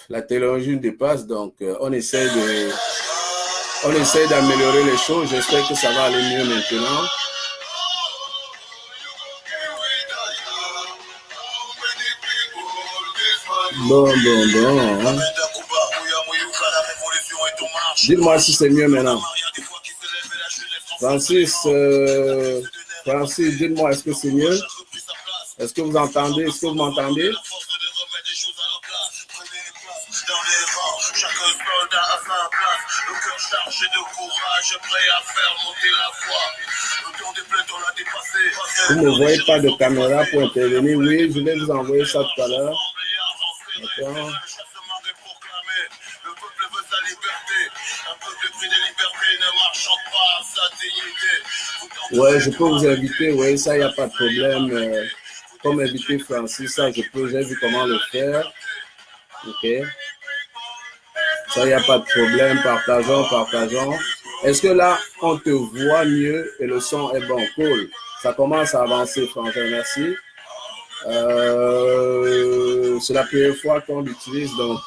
la technologie nous dépasse, donc on essaie d'améliorer les choses. J'espère que ça va aller mieux maintenant. Bon. Hein. Dites-moi si c'est mieux maintenant. Francis, dites-moi, est-ce que c'est mieux? Est-ce que vous entendez? Est-ce que vous m'entendez? Vous ne voyez pas de caméra pour intervenir? Oui, je vais vous envoyer ça tout à l'heure. D'accord. Ouais, je peux vous inviter, oui, ça, il n'y a pas de problème. Comme inviter Francis, ça, j'ai vu comment le faire. Ok. Ça, il n'y a pas de problème. Partageons. Est-ce que là, on te voit mieux et le son est bon? Cool. Ça commence à avancer, François. Merci. C'est la première fois qu'on l'utilise, donc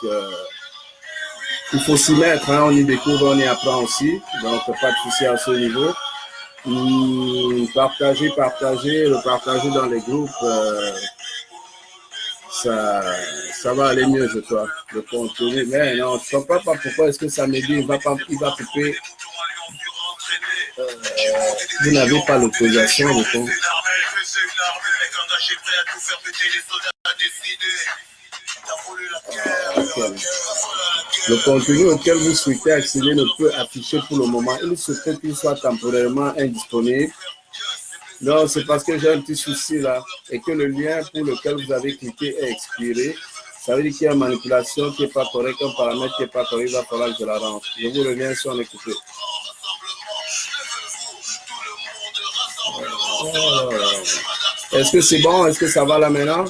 il faut s'y mettre. Hein, on y découvre, on y apprend aussi. Donc, pas de souci à ce niveau. Partager, le partager dans les groupes, ça va aller mieux, je crois. Le contenu, mais non, je ne comprends pas pourquoi est-ce que ça me dit il va couper. Vous n'avez pas l'autorisation de compte. Le contenu auquel vous souhaitez accéder ne peut afficher pour le moment. Il se peut qu'il soit temporairement indisponible. Non, c'est parce que j'ai un petit souci là et que le lien pour lequel vous avez cliqué est expiré. Ça veut dire qu'il y a une manipulation qui n'est pas correcte, un paramètre qui n'est pas correct, il va falloir que je la range. Je vous reviens si on est coupé. Est-ce que c'est bon? Est-ce que ça va là maintenant?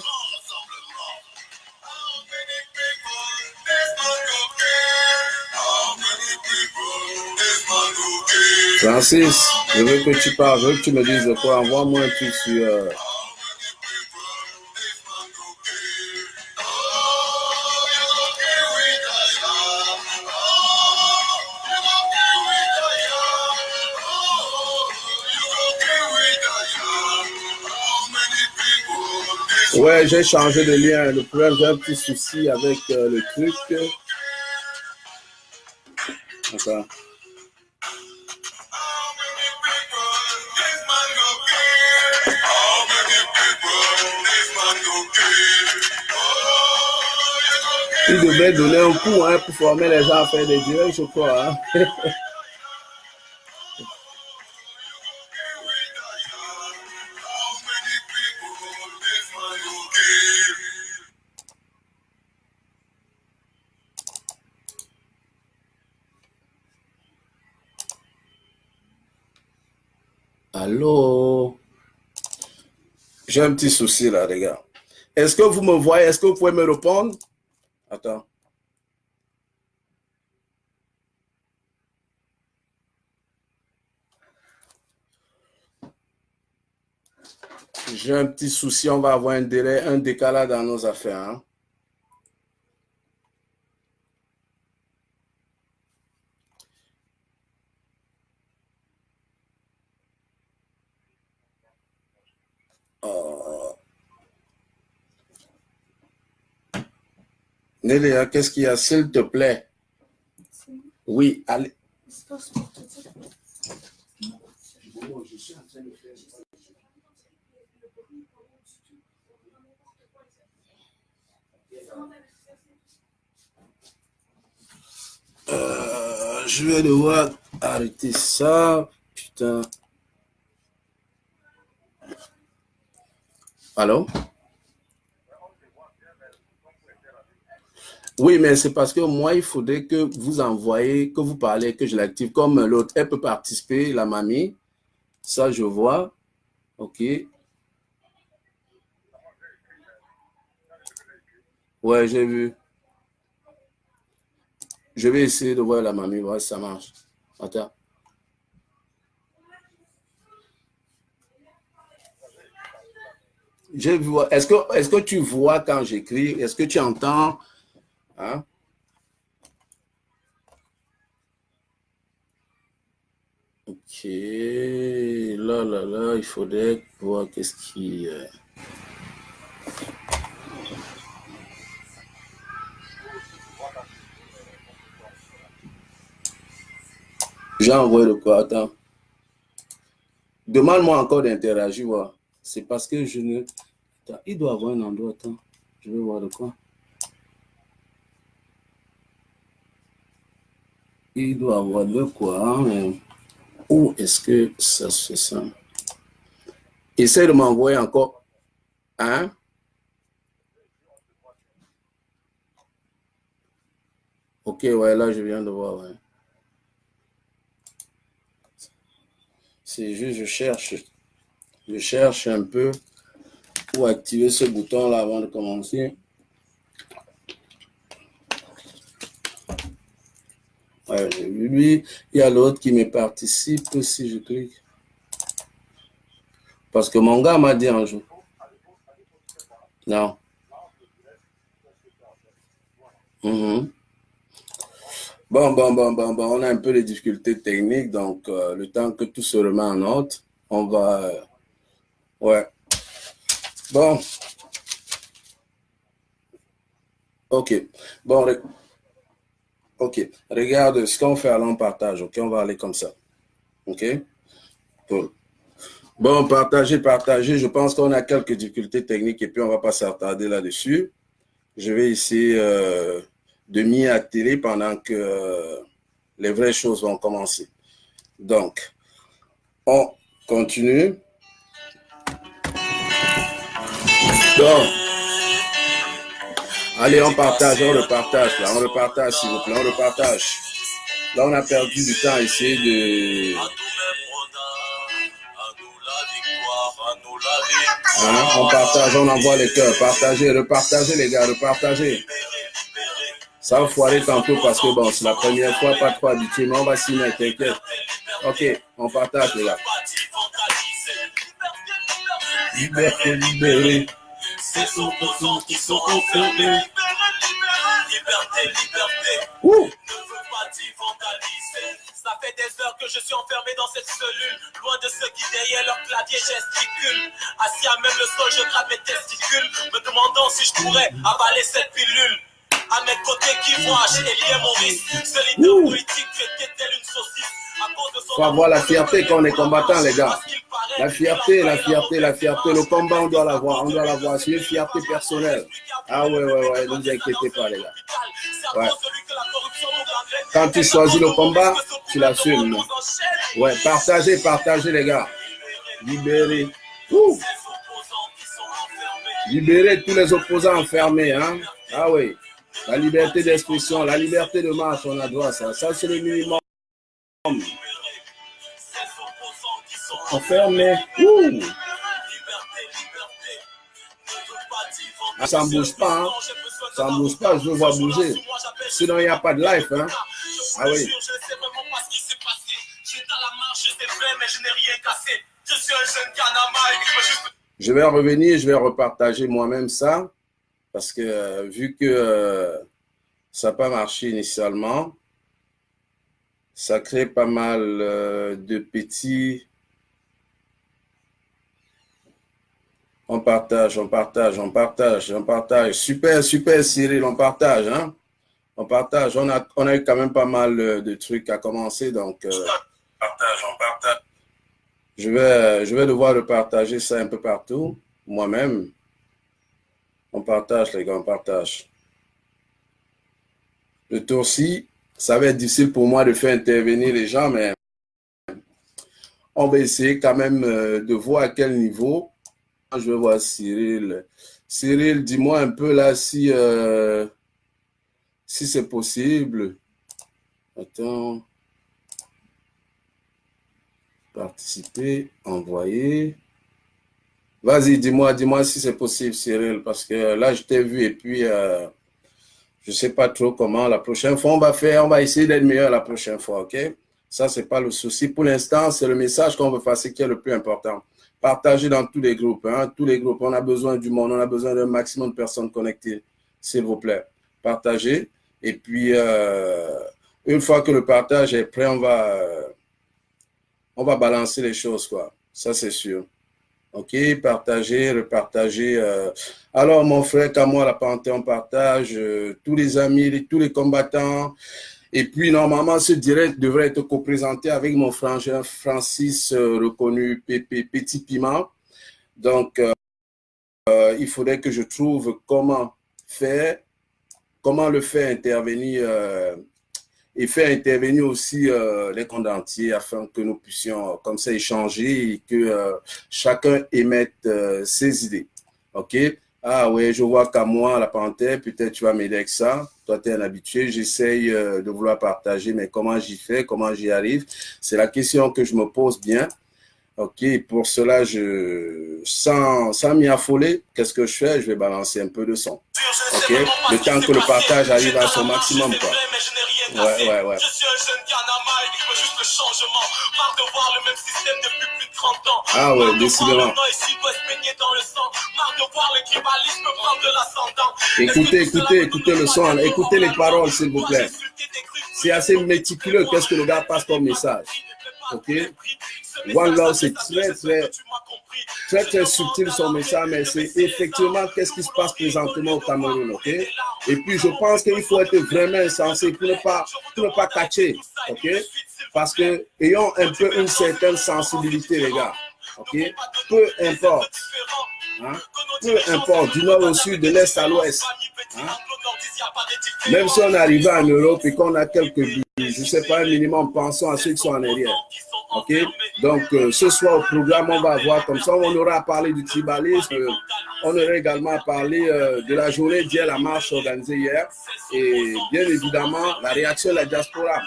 Francis, je veux que tu parles, je veux que tu me dises de quoi. Envoie-moi un truc sur... Ouais, j'ai changé de lien. Le problème, j'ai un petit souci avec le truc. D'accord. Il devait donner un coup hein, pour former les gens à faire des directs, je crois. Hein. Allô? J'ai un petit souci là, les gars. Est-ce que vous me voyez? Est-ce que vous pouvez me répondre? Attends. J'ai un petit souci, on va avoir un délai, un décalage dans nos affaires. Hein. Nélia, qu'est-ce qu'il y a, s'il te plaît? Oui, allez. Je suis en train de faire... Je vais devoir arrêter ça. Putain. Allô? Oui, mais c'est parce que moi, il faudrait que vous envoyez, que vous parlez, que je l'active. Comme l'autre, elle peut participer, la mamie. Ça, je vois. OK. Ouais, j'ai vu. Je vais essayer de voir la mamie, voir si ça marche. Attends. J'ai vu. Est-ce que tu vois quand j'écris? Est-ce que tu entends? Hein? Ok. Là, il faudrait voir qu'est-ce qui... J'ai envoyé le quoi? Attends. Demande-moi encore d'interagir. Voilà. C'est parce que je ne... Attends, il doit avoir un endroit. Attends. Je vais voir de quoi. Il doit avoir de quoi. Mais... Où est-ce que ça se fait ça? Essaye de m'envoyer encore. Hein? Ok, ouais, là, je viens de voir. Ouais. C'est juste, je cherche un peu pour activer ce bouton-là avant de commencer. Ouais, lui, il y a l'autre qui me participe si je clique. Parce que mon gars m'a dit un jour. Non. Bon, on a un peu de difficultés techniques, donc le temps que tout se remet en ordre, on va... ouais. Bon. Ok. Bon, ok. Regarde ce qu'on fait, allons partage. Ok, on va aller comme ça. Ok. Cool. Bon, partager. Je pense qu'on a quelques difficultés techniques et puis on ne va pas s'attarder là-dessus. Je vais essayer de m'y attirer pendant que les vraies choses vont commencer. Donc, on continue. Donc, allez, on partage, on repartage, là, on repartage, s'il vous plaît, on repartage. Là, on a perdu du temps à essayer de... Hein? On partage, on envoie les cœurs, partagez, repartagez les gars, repartagez. Ça va foirer tantôt parce que bon, c'est la première fois, pas trop habitué, mais on va s'y mettre, t'inquiète. Ok, on partage les gars. Liberté, libérée. Ouh. Ça fait des heures que je suis enfermé dans cette cellule, loin de ceux qui derrière leur clavier gesticulent. Assis à même le sol, je gratte mes testicules, me demandant si je pourrais avaler cette pilule. À mes côtés qui voient Elien Maurice, ce leader politique traité tel une saucisse. Faut avoir la fierté quand on est combattant, les gars. La fierté, le combat, on doit l'avoir, c'est une fierté personnelle. Ah ouais, ne vous inquiétez pas, les gars. Ouais. Quand tu choisis le combat, tu l'assumes. Ouais, partagez, les gars. Libérez. Libérez tous les opposants enfermés, hein. Ah oui. La liberté d'expression, la liberté de marche, on a droit à ça. Ça, c'est le minimum. Enfermé. Ah, ça ne bouge pas, hein. Ça ne bouge pas, je veux voir bouger. Sinon, il n'y a pas de life, hein. Ah oui. Je vais revenir, je vais repartager moi-même ça. Parce que vu que ça n'a pas marché initialement, ça crée pas mal de petits... On partage. Super, Cyril, on partage. Hein? On partage. On a eu quand même pas mal de trucs à commencer. Donc, on partage. Je vais devoir le partager ça un peu partout, moi-même. On partage, les gars, on partage. Le tour-ci, ça va être difficile pour moi de faire intervenir les gens, mais on va essayer quand même de voir à quel niveau. Je vais voir Cyril. Cyril, dis-moi un peu là si c'est possible. Attends. Participer, envoyer. Vas-y, dis-moi si c'est possible, Cyril, parce que là, je t'ai vu et puis je ne sais pas trop comment. La prochaine fois, on va essayer d'être meilleur la prochaine fois, ok? Ça, ce n'est pas le souci. Pour l'instant, c'est le message qu'on veut passer qui est le plus important. Partagez dans tous les groupes, hein, tous les groupes. On a besoin du monde, on a besoin d'un maximum de personnes connectées, s'il vous plaît. partager. Et puis, une fois que le partage est prêt, on va balancer les choses, quoi. Ça, c'est sûr. OK, partager, repartager. Alors, mon frère Kamoa, la parenté, on partage tous les amis, tous les combattants. Et puis, normalement, ce direct devrait être co-présenté avec mon frangin Francis, reconnu Petit Piment. Donc, il faudrait que je trouve comment le faire intervenir et faire intervenir aussi les comptes entiers afin que nous puissions comme ça échanger et que chacun émette ses idées. OK? Ah ouais, je vois qu'à moi, la parenthèse, peut-être tu vas m'aider avec ça. Toi, tu es un habitué. J'essaye de vouloir partager, mais comment j'y fais, comment j'y arrive? C'est la question que je me pose bien. OK, pour cela, sans m'y affoler, qu'est-ce que je fais? Je vais balancer un peu de son. OK, le temps que le partage arrive à son maximum, quoi. Ouais. Je suis un jeune Kanama et je veux juste le changement. Marre de voir le même système depuis plus de 30 ans. Ah ouais, décidément. Écoutez le son, écoutez les paroles, s'il vous plaît. C'est assez méticuleux, qu'est-ce que le gars passe comme message. OK? One Love, c'est très subtil son message, mais c'est effectivement qu'est-ce qui se passe présentement au Cameroun, OK? Et puis, je pense qu'il faut être vraiment insensé pour ne pas catcher, OK? Parce que ayons un peu une certaine sensibilité, les gars, OK? Peu importe, hein? Peu importe, du nord au sud, de l'est à l'ouest, hein? Même si on est arrivé en Europe et qu'on a quelques buts, je ne sais pas, un minimum, pensons à ceux qui sont en arrière. OK? Donc, ce soir au programme, on va voir comme ça, on aura parlé du tribalisme, on aura également parlé de la journée d'hier, la marche organisée hier, et bien évidemment, la réaction de la diaspora.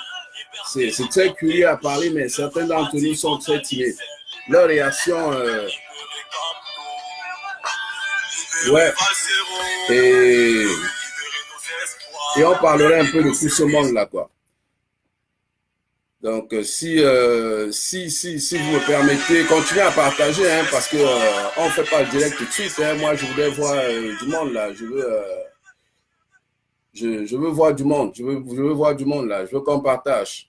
C'est très curieux à parler, mais certains d'entre nous sont très timides. Leur réaction, ouais, et on parlerait un peu de tout ce monde-là, quoi. Donc, si vous me permettez, continuez à partager, hein, parce que on ne fait pas le direct tout de suite. Hein. Moi, je voudrais voir du monde là. Je veux voir du monde. Je veux voir du monde là. Je veux qu'on partage.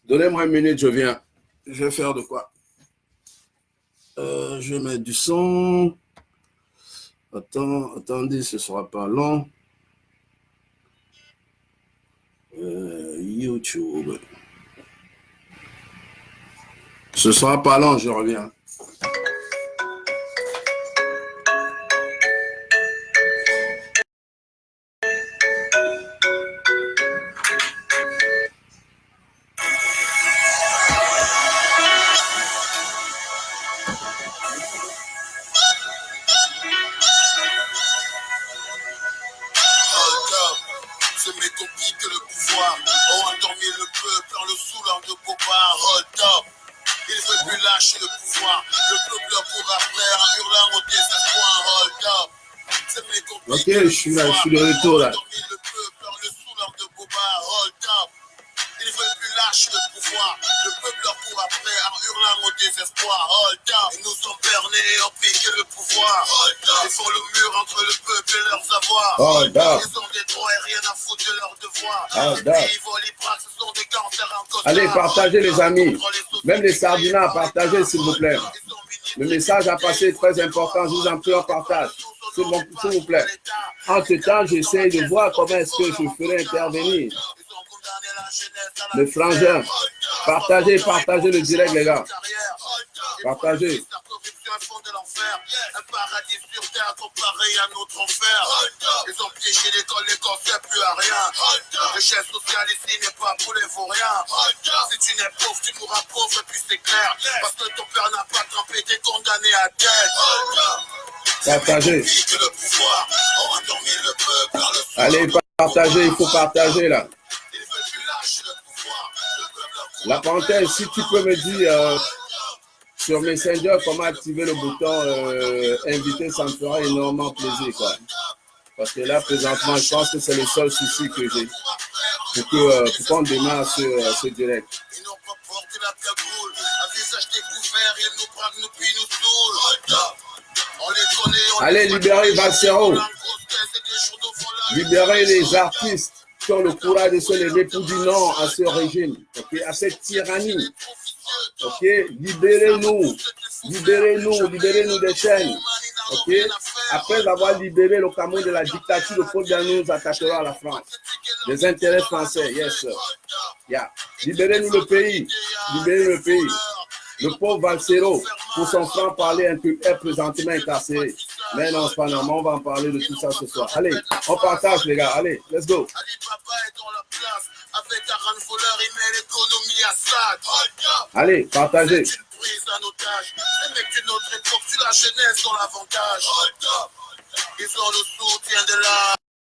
Donnez-moi une minute, je viens. Je vais faire de quoi? Je vais mettre du son. Attendez, ce ne sera pas long. YouTube. Ce sera pas long, je reviens. Ok, je suis là, je suis de retour là. Ils veulent plus lâcher le pouvoir. Le peuple leur court après en hurlant au désespoir. Hold up. Ils nous ont bernés, ont piqué le pouvoir. Hold up. Ils font le mur entre le peuple et leurs avoirs. Hold up. Ils ont des droits et rien à foutre de leurs devoirs. Hold up. Ils volent, ils braquent, ce sont des cancers en costard. Allez, partagez les amis. Même les sardinats, partagez s'il vous plaît. Le message a passé très important. Je vous en prie, on partage. S'il vous plaît. Entre-temps, j'essaie de voir comment est-ce que je ferai intervenir le frangin. Partagez le direct, les gars. Partagez. Un paradis sur terre comparé à notre enfer. Ils ont piégé l'école, l'école sert plus à rien. Le chef social ici n'est pas pour les vauriens. Si tu n'es pauvre, tu mourras pauvre, et puis c'est clair. Parce que ton père n'a pas trempé, t'es condamné à tête. Partagez. Allez, partagez, il faut partager là. La parenthèse, si tu peux me dire sur Messenger comment activer le bouton inviter, ça me fera énormément plaisir, quoi. Parce que là, présentement, je pense que c'est le seul souci que j'ai pour qu'on démarre ce direct. Allez, libérer Valsero. Libérez les artistes qui ont le courage de se lever pour dire non à ce régime, okay, à cette tyrannie. Ok, libérez-nous, libérez-nous des chaînes. Ok, après avoir libéré le Cameroun de la dictature, le peuple nous attaquera à la France. Les intérêts français, yes sir. Yeah. Libérez-nous le pays, libérez le pays. Le pauvre Valsero, pour son franc-parler, est présentement incarcéré. Mais non, c'est pas normal, on va en parler de tout ça ce soir. Allez, on partage les gars, allez, let's go. Allez, partagez.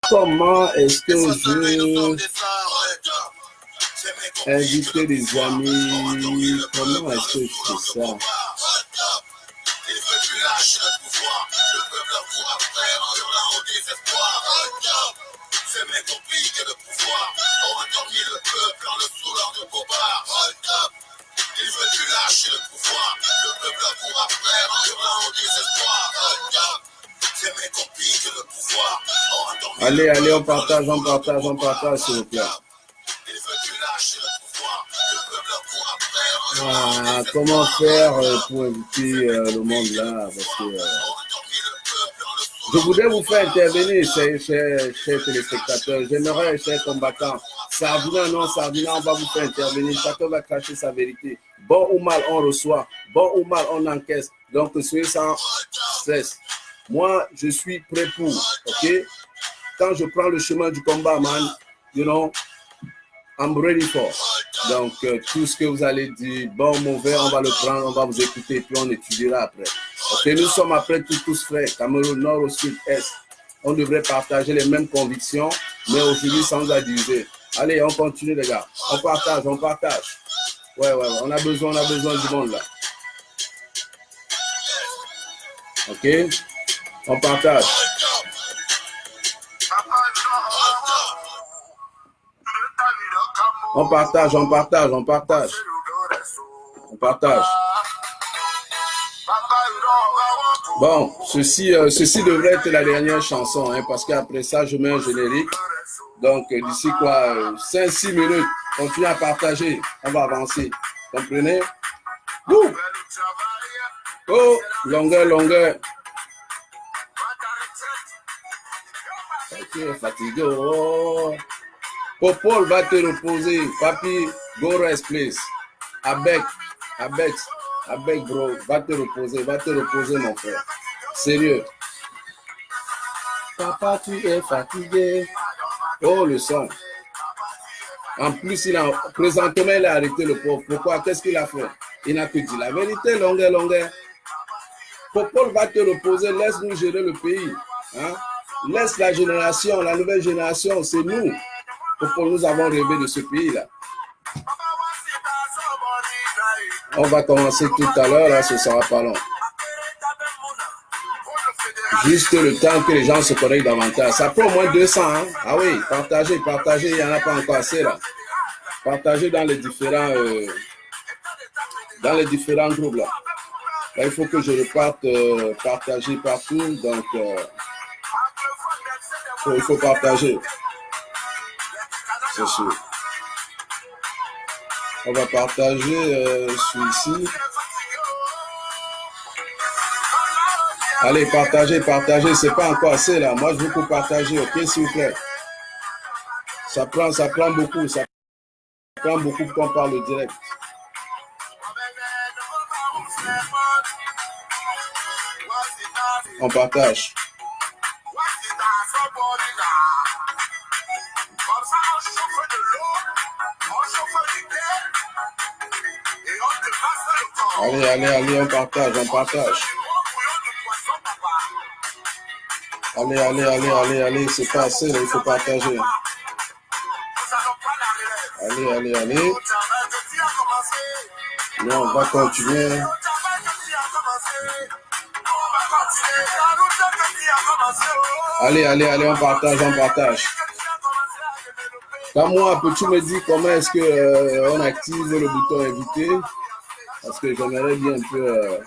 Comment est-ce que je inviter des amis? Comment est-ce que je fais ça? Allez, allez, on partage, s'il vous plaît. Ah, comment faire pour inviter le monde là? Parce que je voudrais vous faire intervenir, chers téléspectateurs. J'aimerais, chers combattants, Sardina, non, Sardina, on va vous faire intervenir. Chacun va cracher sa vérité. Bon ou mal, on reçoit. Bon ou mal, on encaisse. Donc, soyez sans stress. Moi, je suis prêt pour, ok? Quand je prends le chemin du combat, man, you know, I'm ready for. Donc, tout ce que vous allez dire, bon, mauvais, on va le prendre, on va vous écouter, puis on étudiera après. Ok, nous sommes après tous frères, Cameroun, Nord, au Sud, Est. On devrait partager les mêmes convictions, mais aujourd'hui, sans la diviser. Allez, on continue, les gars. On partage, on partage. Ouais, on a besoin du monde, là. Ok, on partage. On partage. Bon, ceci devrait être la dernière chanson, hein, parce qu'après ça, je mets un générique. Donc, d'ici quoi, 5-6 minutes, continuez à partager. On va avancer. Comprenez? Ouh. Oh, longueur. Ok, fatigué. Oh. Popol va te reposer. Papi, go rest, please. Avec, bro. Va te reposer, mon frère. Sérieux. Papa, tu es fatigué. Oh, le son. En plus, présentement, il a arrêté le pauvre. Pourquoi? Qu'est-ce qu'il a fait? Il n'a que dit la vérité, longueur. Popol va te reposer. Laisse-nous gérer le pays. Hein? Laisse la nouvelle génération, c'est nous. Popol, nous avons rêvé de ce pays-là. On va commencer tout à l'heure, là, ce sera pas long. Juste le temps que les gens se connectent davantage. Ça prend au moins 200, hein? Ah oui, partagez, il n'y en a pas encore assez, là. Partagez dans les différents groupes, là. Là, il faut que je reparte partager partout, donc il faut partager. C'est sûr. On va partager celui-ci. Allez, partagez. C'est pas encore assez là. Moi, je veux que vous partagez, ok, s'il vous plaît. Ça prend beaucoup. Ça prend beaucoup pour qu'on parle direct. On partage. Allez, on partage. Allez, c'est pas assez, là, il faut partager. Allez. Là, on va continuer. Allez, on partage. Quand moi, peux-tu me dire comment est-ce que on active le bouton invité? Parce que j'aimerais bien un peu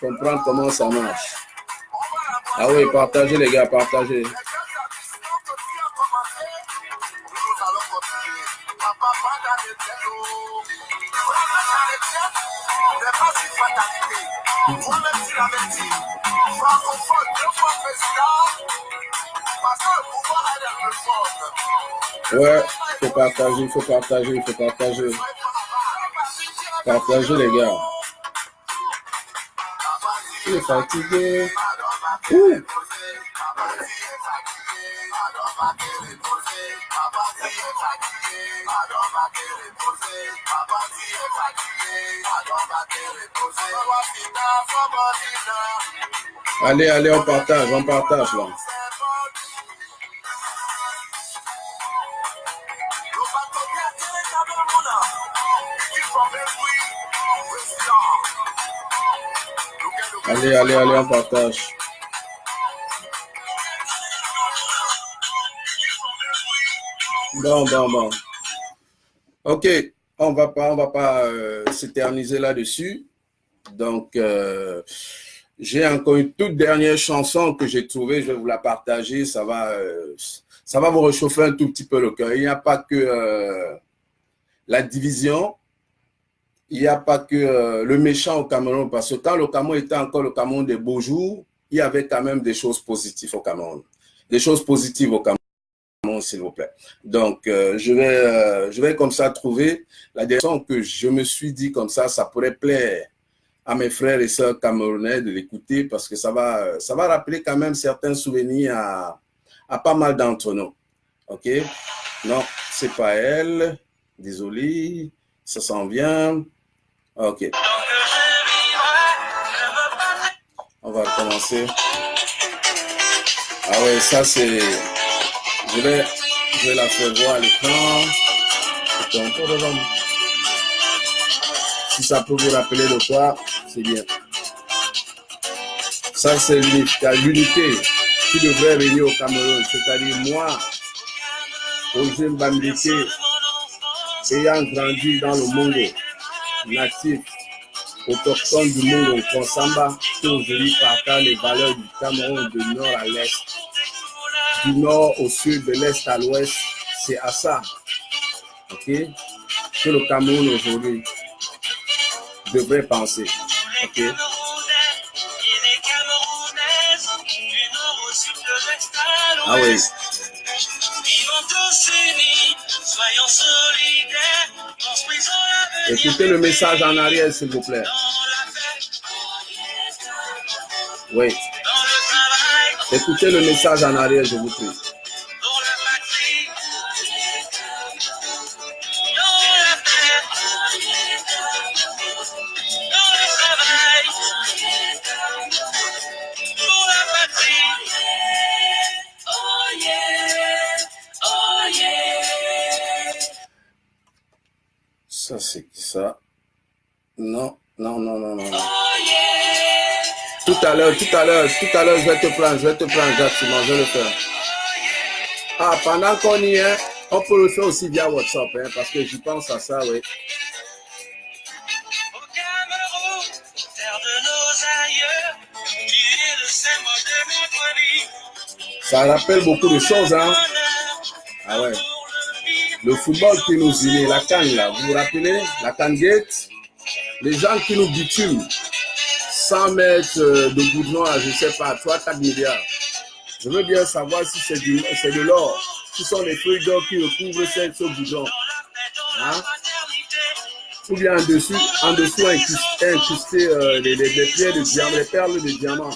comprendre comment ça marche. Ah oui, partagez les gars, partagez. Ouais, il faut partager, il faut partager, il faut partager. Partagez les gars. Il est fatigué. Ouh. Allez, allez, on partage là. Allez, allez, allez, on partage. Bon. Ok, on va pas s'éterniser là-dessus. Donc, j'ai encore une toute dernière chanson que j'ai trouvée. Je vais vous la partager. Ça va vous réchauffer un tout petit peu le cœur. Il n'y a pas que la division. Il n'y a pas que le méchant au Cameroun, parce que quand le Cameroun était encore le Cameroun des beaux jours, il y avait quand même des choses positives au Cameroun. Des choses positives au Cameroun, s'il vous plaît. Donc, je vais comme ça trouver la direction que je me suis dit comme ça pourrait plaire à mes frères et sœurs camerounais de l'écouter, parce que ça va rappeler quand même certains souvenirs à pas mal d'entre nous. OK? Non, c'est pas elle. Désolé, ça s'en vient. Ok. On va recommencer. Ah ouais, ça c'est... Je vais la faire voir à l'écran. Si ça peut vous rappeler de quoi, c'est bien. Ça c'est l'unité qui devrait venir au Cameroun. C'est-à-dire moi, Roger Mbambileke, ayant grandi dans le Mongo, natif, autochtone du Mongo, Konsamba, qui aujourd'hui partage les valeurs du Cameroun de nord à l'est, du nord au sud, de l'est à l'ouest. C'est à ça, ok, que le Cameroun aujourd'hui devrait penser, ok. Ah oui. Écoutez le message en arrière, s'il vous plaît. Oui. Écoutez le message en arrière, je vous prie. Ça, c'est ça. Non. Tout à l'heure, je vais te prendre, Jacques Simon, je vais le faire. Ah, pendant qu'on y est, on peut le faire aussi via WhatsApp, hein, parce que j'y pense à ça, oui. Ça rappelle beaucoup de choses, hein. Ah ouais. Le football qui nous unit, la canne là, vous vous rappelez, la canne gate, les gens qui nous bitument, 100 mètres de goudron à, je sais pas, 3-4 milliards. Je veux bien savoir si c'est de l'or, si ce sont les feuilles d'or qui recouvrent ce goudron. Hein? Ou bien en dessous incrusté les pierres de diamant, les perles de diamant.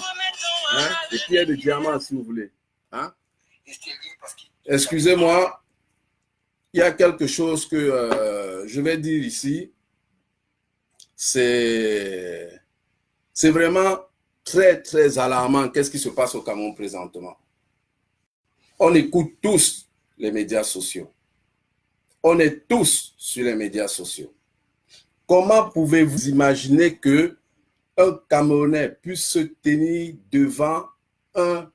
Hein? Les pierres de diamant, si vous voulez. Hein? Excusez-moi, il y a quelque chose que je vais dire ici. C'est vraiment très, très alarmant. Qu'est-ce qui se passe au Cameroun présentement? On écoute tous les médias sociaux. On est tous sur les médias sociaux. Comment pouvez-vous imaginer que un Camerounais puisse se tenir devant un,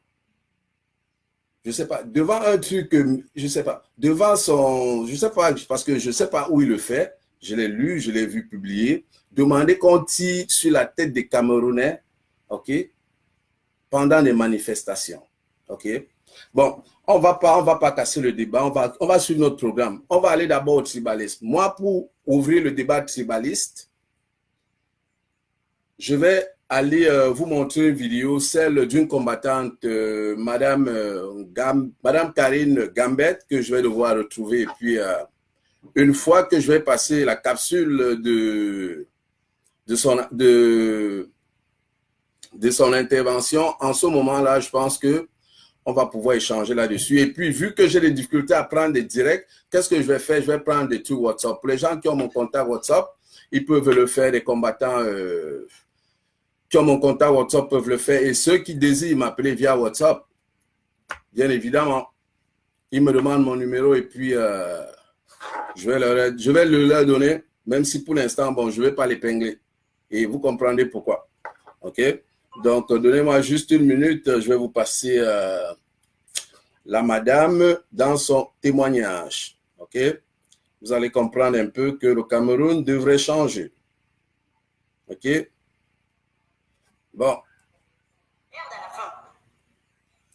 je sais pas, devant un truc, je sais pas, devant son, je sais pas, parce que je sais pas où il le fait, je l'ai lu, je l'ai vu publier, demander qu'on tire sur la tête des Camerounais, ok, pendant les manifestations, ok. Bon, on va pas casser le débat, on va suivre notre programme. On va aller d'abord au tribalisme. Moi, pour ouvrir le débat tribaliste, je vais aller vous montrer une vidéo, celle d'une combattante, Madame Karine Gambette, que je vais devoir retrouver. Et puis, une fois que je vais passer la capsule de son intervention, en ce moment-là, je pense que on va pouvoir échanger là-dessus. Et puis, vu que j'ai des difficultés à prendre des directs, qu'est-ce que je vais faire? Je vais prendre des trucs WhatsApp. Pour les gens qui ont mon contact WhatsApp, ils peuvent le faire. Des combattants qui ont mon contact WhatsApp peuvent le faire. Et ceux qui désirent m'appeler via WhatsApp, bien évidemment, ils me demandent mon numéro et puis je vais le leur donner, même si pour l'instant, bon, je ne vais pas l'épingler. Et vous comprendrez pourquoi. OK? Donc, donnez-moi juste une minute, je vais vous passer la madame dans son témoignage. OK? Vous allez comprendre un peu que le Cameroun devrait changer. OK? Bon.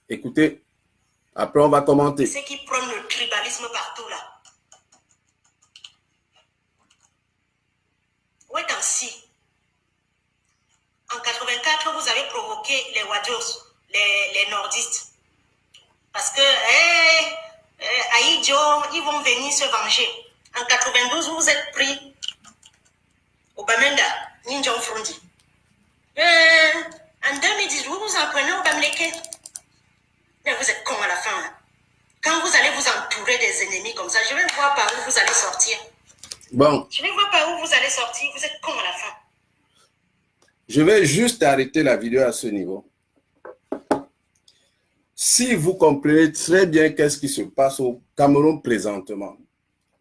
Écoutez, après on va commenter. Ceux qui prennent le tribalisme partout là. Où est ainsi? En 84, vous avez provoqué les Wadios, les nordistes. Parce que, Aïdjo, ils vont venir se venger. En 92, vous vous êtes pris au Bamenda, Ninjon Frondi. En 2010, vous vous en prenez au Bamleke. Mais vous êtes con à la fin. Hein. Quand vous allez vous entourer des ennemis comme ça, je vais voir par où vous allez sortir. Bon. Je vais voir par où vous allez sortir. Vous êtes con à la fin. Je vais juste arrêter la vidéo à ce niveau. Si vous comprenez très bien qu'est-ce qui se passe au Cameroun présentement,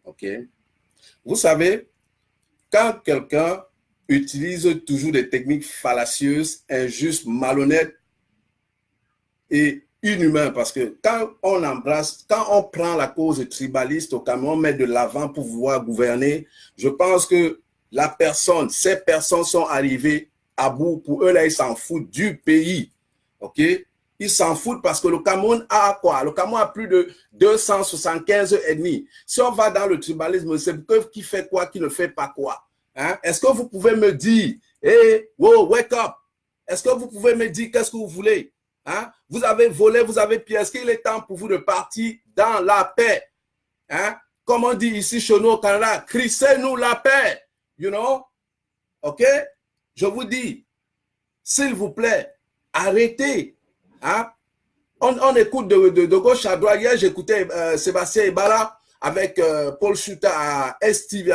ok? Vous savez, quand quelqu'un utilise toujours des techniques fallacieuses, injustes, malhonnêtes et inhumaines, parce que quand on embrasse, quand on prend la cause tribaliste au Cameroun, on met de l'avant pour pouvoir gouverner, je pense que ces personnes sont arrivées à bout. Pour eux, là, ils s'en foutent du pays. OK? Ils s'en foutent parce que le Cameroun a quoi? Le Cameroun a plus de 275 ennemis. Si on va dans le tribalisme, c'est qui fait quoi, qui ne fait pas quoi? Hein? Est-ce que vous pouvez me dire, hey, wow, wake up? Est-ce que vous pouvez me dire qu'est-ce que vous voulez? Hein? Vous avez volé, vous avez pillé. Est-ce qu'il est temps pour vous de partir dans la paix? Hein? Comme on dit ici chez nous au Canada, crissez-nous la paix. You know? OK? Je vous dis, s'il vous plaît, arrêtez. Hein? On écoute de gauche à droite. Hier, j'écoutais Sébastien Ebala avec Paul Chouta à STV.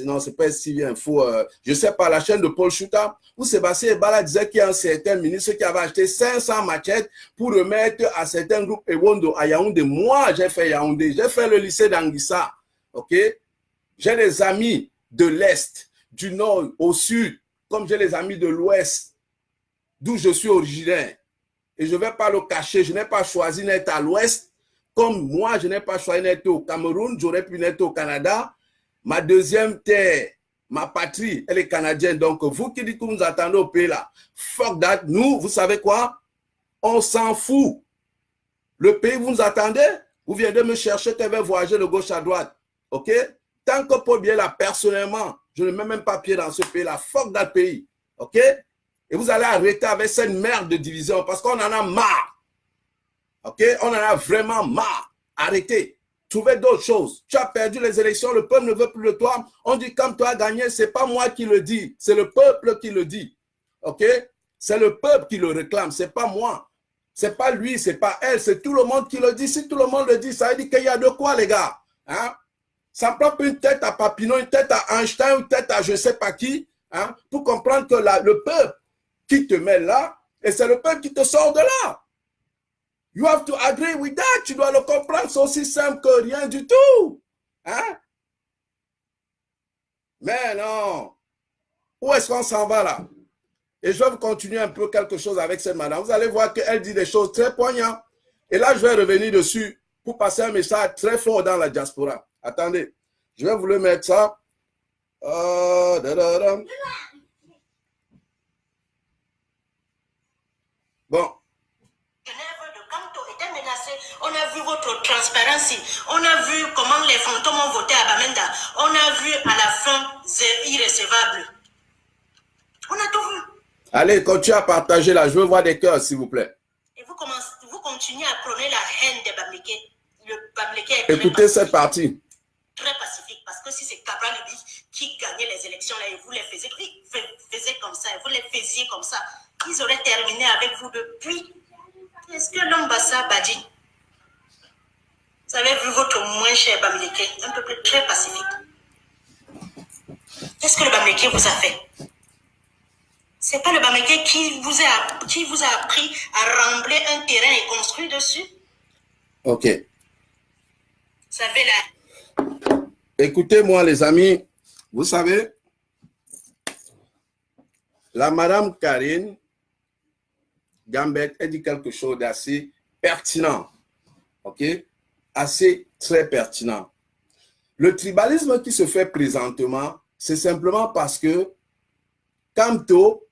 Non, c'est pas STV Info. Je sais pas, la chaîne de Paul Chouta, où Sébastien Ebala disait qu'il y a un certain ministre qui avait acheté 500 machettes pour remettre à certains groupes Ewondo à Yaoundé. Moi, j'ai fait Yaoundé. J'ai fait le lycée d'Anguissa. OK? J'ai des amis de l'Est, du Nord au Sud, comme j'ai les amis de l'Ouest, d'où je suis originaire. Et je ne vais pas le cacher, je n'ai pas choisi d'être à l'Ouest, comme moi, je n'ai pas choisi d'être au Cameroun, j'aurais pu être au Canada. Ma deuxième terre, ma patrie, elle est canadienne. Donc, vous qui dites que vous nous attendez au pays là, fuck that. Nous, vous savez quoi? On s'en fout. Le pays, vous nous attendez, vous viendrez me chercher, tu vas voyager de gauche à droite. OK? Tant que Paul Biya là, personnellement, je ne mets même pas pied dans ce pays-là. Fuck that pays. OK? Et vous allez arrêter avec cette merde de division parce qu'on en a marre. OK? On en a vraiment marre. Arrêtez. Trouvez d'autres choses. Tu as perdu les élections, le peuple ne veut plus de toi. On dit comme tu as gagné, ce n'est pas moi qui le dis, c'est le peuple qui le dit. OK? C'est le peuple qui le réclame, ce n'est pas moi. Ce n'est pas lui, ce n'est pas elle, c'est tout le monde qui le dit. Si tout le monde le dit, ça veut dire qu'il y a de quoi, les gars. Hein? Ça prend une tête à Papineau, une tête à Einstein, une tête à je ne sais pas qui, hein, pour comprendre que le peuple qui te met là, et c'est le peuple qui te sort de là. You have to agree with that. Tu dois le comprendre, c'est aussi simple que rien du tout. Hein? Mais non. Où est-ce qu'on s'en va là? Et je vais vous continuer un peu quelque chose avec cette madame. Vous allez voir qu'elle dit des choses très poignantes. Et là, je vais revenir dessus pour passer un message très fort dans la diaspora. Attendez, je vais vous le mettre ça. Bon. Genève de Kanto On a vu votre transparence. On a vu comment les fantômes ont voté à Bamenda. On a vu à la fin, c'est irrécevable. On a tout vu. Allez, continuez à partager là. Je veux voir des cœurs, s'il vous plaît. Et vous continuez à prôner la haine des Bamlékés. Le Bamléké est écoutez cette partie. Très pacifique. Parce que si c'est Cabral qui gagnait les élections, là, et vous les faisiez comme ça, et vous les faisiez comme ça, ils auraient terminé avec vous depuis. Est-ce que l'ambassade Badi, vous avez vu votre moins cher Bamléké, un peuple très pacifique. Qu'est-ce que le Bamléké vous a fait? C'est pas le Bamléké qui vous a appris à rembler un terrain et construire dessus? Ok. Vous savez là. Écoutez-moi les amis, vous savez, la madame Karine Gambette a dit quelque chose d'assez pertinent, ok? Assez très pertinent. Le tribalisme qui se fait présentement, c'est simplement parce que Kamto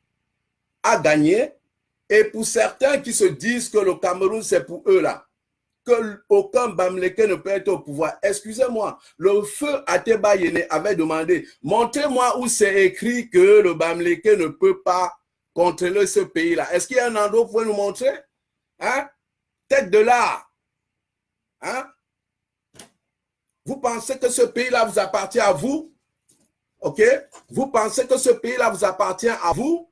a gagné et pour certains qui se disent que le Cameroun c'est pour eux là, que aucun Bamléké ne peut être au pouvoir. Excusez-moi, le feu Ateba Yene avait demandé, montrez-moi où c'est écrit que le Bamléké ne peut pas contrôler ce pays-là. Est-ce qu'il y a un endroit où vous pouvez nous montrer? Hein? Tête de l'art. Hein? Vous pensez que ce pays-là vous appartient à vous? Ok? Vous pensez que ce pays-là vous appartient à vous?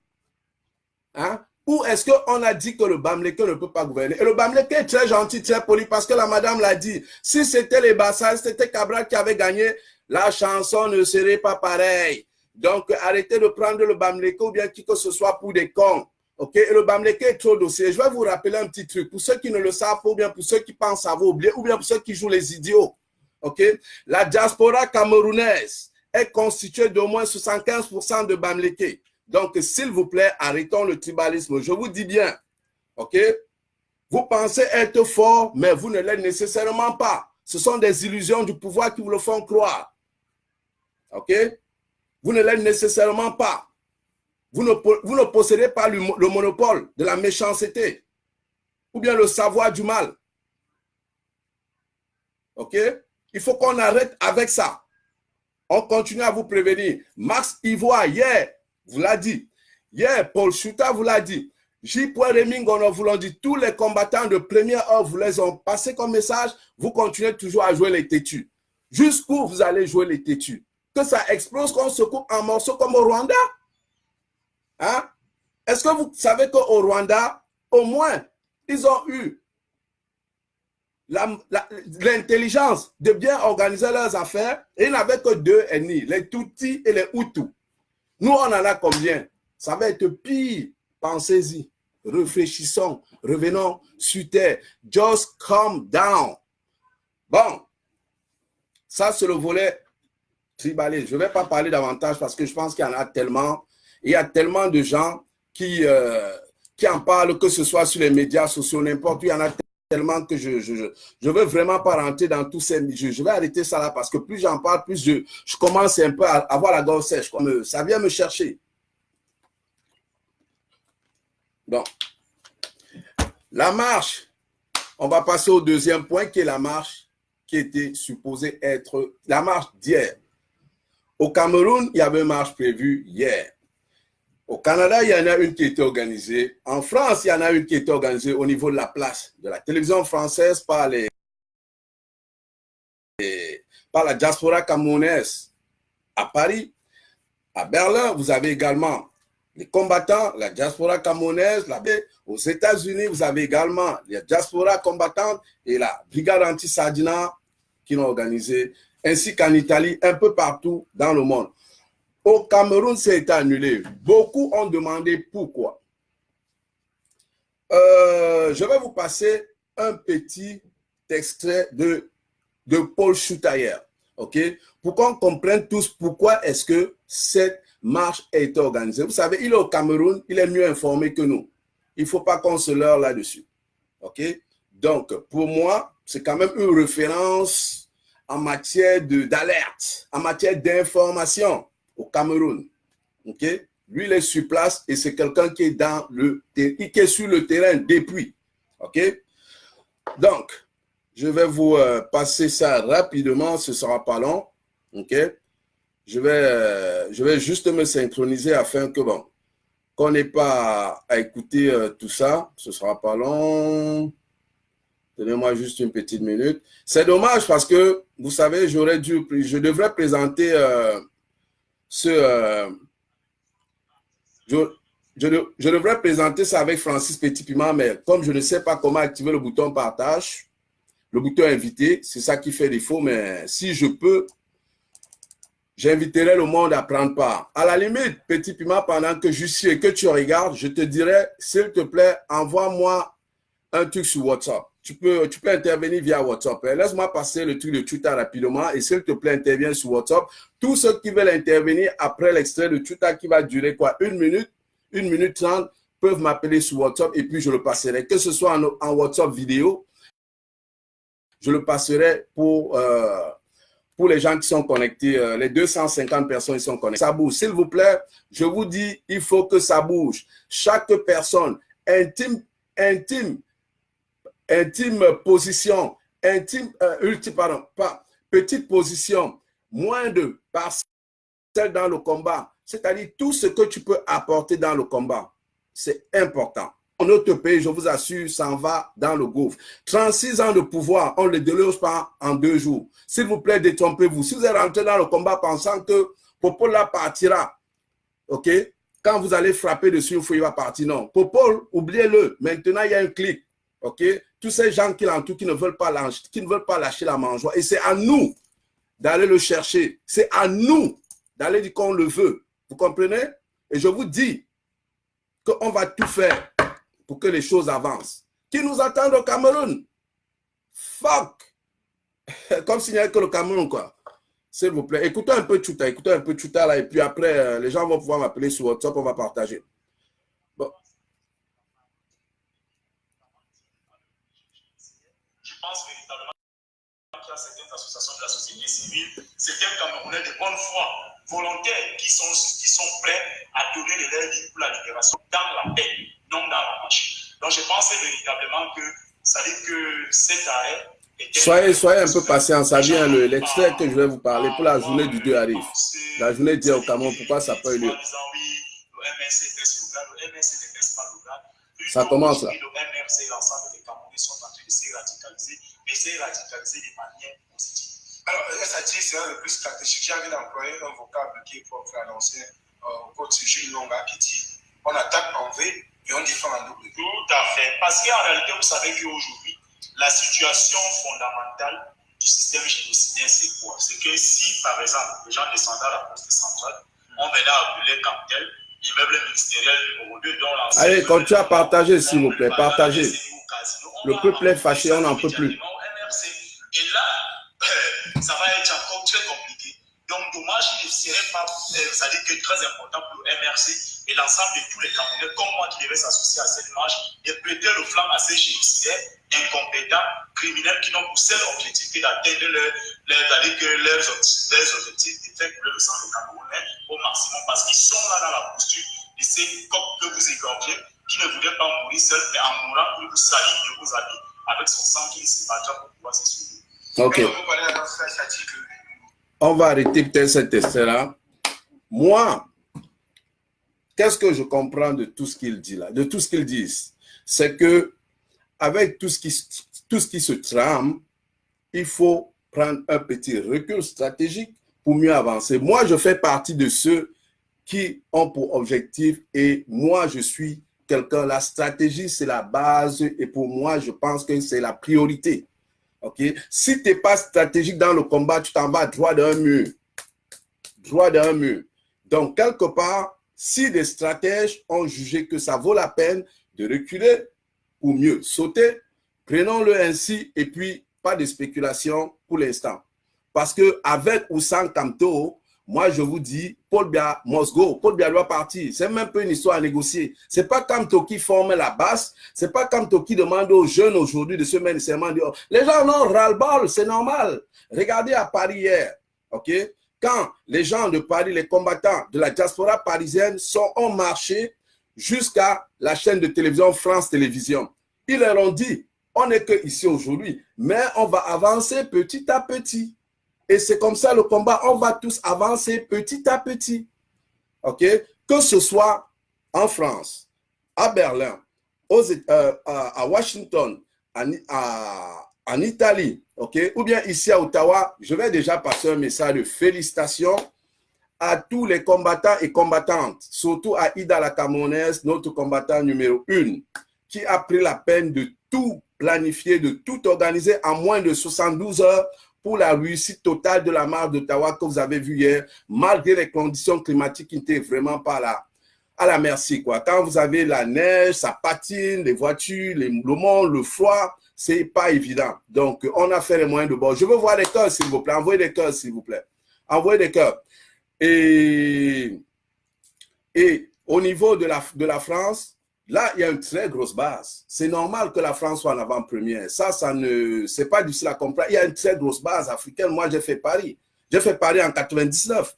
Hein? Ou est-ce qu'on a dit que le Bamléké ne peut pas gouverner? Et le Bamléké est très gentil, très poli, parce que la madame l'a dit. Si c'était les Bassas, c'était Cabral qui avait gagné, la chanson ne serait pas pareille. Donc, arrêtez de prendre le Bamléké ou bien qui que ce soit pour des cons. Ok? Et le Bamléké est trop dossier. Je vais vous rappeler un petit truc. Pour ceux qui ne le savent pas, ou bien pour ceux qui pensent avoir oublié, ou bien pour ceux qui jouent les idiots. Ok? La diaspora camerounaise est constituée d'au moins 75% de Bamléké. Donc, s'il vous plaît, arrêtons le tribalisme. Je vous dis bien, ok? Vous pensez être fort, mais vous ne l'êtes nécessairement pas. Ce sont des illusions du pouvoir qui vous le font croire. Ok? Vous ne l'êtes nécessairement pas. Vous ne possédez pas le monopole de la méchanceté ou bien le savoir du mal. Ok? Il faut qu'on arrête avec ça. On continue à vous prévenir. Max Ivoire, hier, vous l'a dit. Hier, Paul Chouta vous l'a dit. J. Remingono vous l'a dit. Tous les combattants de première heure vous les ont passés comme message. Vous continuez toujours à jouer les têtus. Jusqu'où vous allez jouer les têtus? Que ça explose, qu'on se coupe en morceaux comme au Rwanda? Hein? Est-ce que vous savez qu'au Rwanda, au moins, ils ont eu l'intelligence de bien organiser leurs affaires et ils n'avaient que deux ennemis, les Tutsis et les Hutus. Nous, on en a combien? Ça va être pire. Pensez-y. Réfléchissons. Revenons sur terre. Just calm down. Bon. Ça, c'est le volet tribaliste. Je ne vais pas parler davantage parce que je pense qu'il y en a tellement. Il y a tellement de gens qui en parlent, que ce soit sur les médias sociaux, n'importe où. Il y en a tellement que je ne veux vraiment pas rentrer dans tous ces... Je vais arrêter ça là parce que plus j'en parle, plus je commence un peu à avoir la gorge sèche. Ça vient me chercher. Donc, la marche, on va passer au deuxième point qui est la marche qui était supposée être la marche d'hier. Au Cameroun, il y avait une marche prévue hier. Au Canada, il y en a une qui était organisée. En France, il y en a une qui était organisée au niveau de la place de la télévision française par la diaspora camerounaise. À Paris, à Berlin, vous avez également les combattants, la diaspora camerounaise. Aux États-Unis, vous avez également les diaspora combattantes et la brigade anti-Sardina qui l'ont organisé, ainsi qu'en Italie, un peu partout dans le monde. Au Cameroun, ça a été annulé. Beaucoup ont demandé pourquoi. Je vais vous passer un petit extrait de Paul Choutayer, ok? Pour qu'on comprenne tous pourquoi est-ce que cette marche a été organisée. Vous savez, il est au Cameroun, il est mieux informé que nous. Il ne faut pas qu'on se leurre là-dessus, ok? Donc, pour moi, c'est quand même une référence en matière d'alerte, en matière d'information au Cameroun. Ok? Lui, il est sur place et c'est quelqu'un qui est qui est sur le terrain depuis. Ok? Donc, Je vais vous passer ça rapidement, ce ne sera pas long. OK? Je vais juste me synchroniser afin que, bon, qu'on n'ait pas à écouter tout ça. Ce ne sera pas long. Donnez-moi juste une petite minute. C'est dommage parce que, vous savez, je devrais présenter je devrais présenter ça avec Francis Petit-Piment, mais comme je ne sais pas comment activer le bouton partage, le bouton invité, c'est ça qui fait défaut, mais si je peux, j'inviterai le monde à prendre part. À la limite, Petit Piment, pendant que je suis et que tu regardes, je te dirai, s'il te plaît, envoie-moi un truc sur WhatsApp. Tu peux intervenir via WhatsApp. Laisse-moi passer le truc de Twitter rapidement et s'il te plaît, interviens sur WhatsApp. Tous ceux qui veulent intervenir après l'extrait de Twitter qui va durer quoi? 1 minute 30, peuvent m'appeler sur WhatsApp et puis je le passerai. Que ce soit en WhatsApp vidéo, je le passerai pour les gens qui sont connectés, les 250 personnes qui sont connectées. Ça bouge. S'il vous plaît, je vous dis, il faut que ça bouge. Chaque personne, intime position, petite position, moins de parcelles dans le combat. C'est-à-dire tout ce que tu peux apporter dans le combat. C'est important. Notre pays, je vous assure, s'en va dans le gouffre. 36 ans de pouvoir, on ne le déloge pas en 2 jours. S'il vous plaît, détrompez-vous. Si vous êtes rentré dans le combat pensant que Popola partira, ok? Quand vous allez frapper dessus, il va partir. Non. Popol, oubliez-le. Maintenant, il y a un clic. Ok? Tous ces gens qui l'entourent, qui ne veulent pas lâcher la mangeoire. Et c'est à nous d'aller le chercher. C'est à nous d'aller dire qu'on le veut. Vous comprenez? Et je vous dis qu'on va tout faire pour que les choses avancent. Qui nous attendent au Cameroun? Fuck! Comme s'il n'y avait que le Cameroun, quoi. S'il vous plaît, écoutez un peu Twitter, là, et puis après, les gens vont pouvoir m'appeler sur WhatsApp, on va partager. Bon. Je pense véritablement qu'il y a certaines associations de la société civile, certains Camerounais de bonne foi, volontaires, qui sont prêts à donner de leur vie pour la libération dans la paix, non dans la marche. Donc je pense véritablement que ça dit que cet arrêt Soyez un peu patient, ça vient, l'extrait que je vais vous parler pour la journée du 2 arrive. La journée du 2 au Cameroun, pourquoi ça n'a pas eu lieu? Ça commence là. Le MRC et l'ensemble des Camerounais sont en train de se radicaliser, mais se radicaliser de manière positive. Alors, ça dit, c'est le plus stratégique. J'ai envie d'employer un vocable qui est propre à l'ancien coach Jules Longa qui dit on attaque en V et on défend en double. Tout à fait. Parce qu'en réalité, vous savez qu'aujourd'hui, la situation fondamentale du système génocidien, c'est quoi? C'est que si, par exemple, les gens descendaient à la poste centrale, on venait à brûler Campbell, l'immeuble ministériel numéro 2, dont l'ancien... Allez, continuez à partager, s'il vous plaît, partagez. Le peuple est fâché, on n'en peut plus. Et là, ça va être encore très compliqué. Donc, dommage, il ne serait pas, ça dit que très important pour le MRC et l'ensemble de tous les Camerounais, comme moi, qui devaient s'associer à cette marche et prêter le flanc à ces génocidaires incompétents, criminels, qui n'ont pour seul objectif que d'atteindre leurs objectifs de faire couler le sang des Camerounais au maximum, parce qu'ils sont là dans la posture de ces coqs que vous égorgez, qui ne voulaient pas mourir seuls, mais en mourant pour vous salir de vos habits avec son sang qui se battra pour pouvoir se sauver. Ok. On va arrêter peut-être cet essai-là. Moi, qu'est-ce que je comprends de tout ce qu'il dit là, de tout ce qu'ils disent? C'est que avec tout ce qui se trame, il faut prendre un petit recul stratégique pour mieux avancer. Moi, je fais partie de ceux qui ont pour objectif, et moi, je suis quelqu'un, la stratégie, c'est la base, et pour moi, je pense que c'est la priorité. Okay? Si tu n'es pas stratégique dans le combat, tu t'en vas droit d'un mur. Droit d'un mur. Donc, quelque part, si des stratèges ont jugé que ça vaut la peine de reculer ou mieux sauter, prenons-le ainsi et puis pas de spéculation pour l'instant. Parce qu'avec ou sans Kamto, moi je vous dis, Paul Biya must go. Paul Biya doit partir. C'est même pas une histoire à négocier. Ce n'est pas Kamto qui forme la base. Ce n'est pas Kamto qui demande aux jeunes aujourd'hui de se mettre nécessairement dehors. Les gens en ont ras-le-bol, c'est normal. Regardez à Paris hier, ok? Quand les gens de Paris, les combattants de la diaspora parisienne ont marché jusqu'à la chaîne de télévision France Télévisions. Ils leur ont dit, On n'est que ici aujourd'hui, mais on va avancer petit à petit. Et c'est comme ça le combat, on va tous avancer petit à petit. OK? Que ce soit en France, à Berlin, à Washington, en Italie, OK? Ou bien ici à Ottawa, je vais déjà passer un message de félicitations à tous les combattants et combattantes, surtout à Ida la Camerounaise, notre combattant numéro 1, qui a pris la peine de tout planifier, de tout organiser en moins de 72 heures pour la réussite totale de la marche d'Ottawa que vous avez vu hier, malgré les conditions climatiques qui n'étaient vraiment pas là. À la merci, quoi. Quand vous avez la neige, ça patine, les voitures, le monde, le froid, c'est pas évident. Donc, on a fait les moyens de bord. Je veux voir les cœurs, s'il vous plaît. Envoyez des cœurs, s'il vous plaît. Envoyez des cœurs. Et au niveau de la France, là, il y a une très grosse base. C'est normal que la France soit en avant-première. Ça ne, c'est pas difficile à comprendre. Il y a une très grosse base africaine. Moi, j'ai fait Paris. J'ai fait Paris en 99.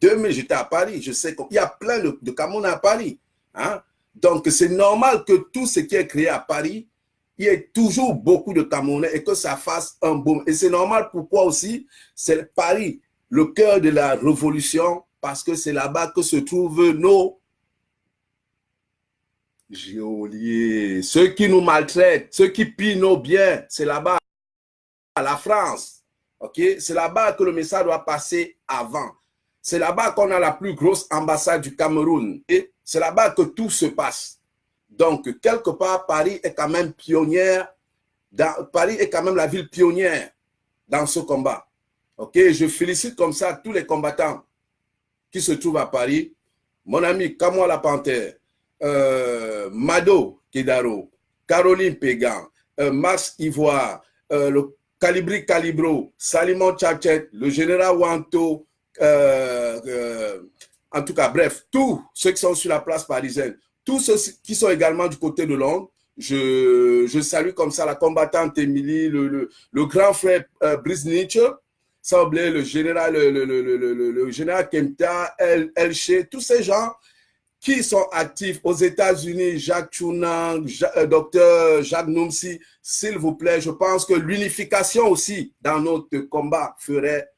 2000, j'étais à Paris. Je sais qu'il y a plein de Camerounais à Paris. Hein? Donc, c'est normal que tout ce qui est créé à Paris, il y ait toujours beaucoup de Camerounais et que ça fasse un boom. Et c'est normal pourquoi aussi, c'est Paris, le cœur de la révolution, parce que c'est là-bas que se trouvent nos geôliers, ceux qui nous maltraitent, ceux qui pillent nos biens, c'est là-bas, à la France. Okay? C'est là-bas que le message doit passer avant. C'est là-bas qu'on a la plus grosse ambassade du Cameroun. Et c'est là-bas que tout se passe. Donc, quelque part, Paris est quand même pionnière. Paris est quand même la ville pionnière dans ce combat. Ok, je félicite comme ça tous les combattants qui se trouvent à Paris. Mon ami Kamoa la Panthère, Mado Kedaro, Caroline Pégan, Max Ivoire, le Calibri Calibro, Salimon Tchatchet, le général Wanto, en tout cas, bref, tous ceux qui sont sur la place parisienne, tous ceux qui sont également du côté de Londres, je salue comme ça la combattante Émilie, le grand frère Brice Nietzsche, sans oublier le général Kempta, Elche, tous ces gens qui sont actifs aux États-Unis, Jacques Chunang, docteur Jacques Noumsi, s'il vous plaît, je pense que l'unification aussi dans notre combat ferait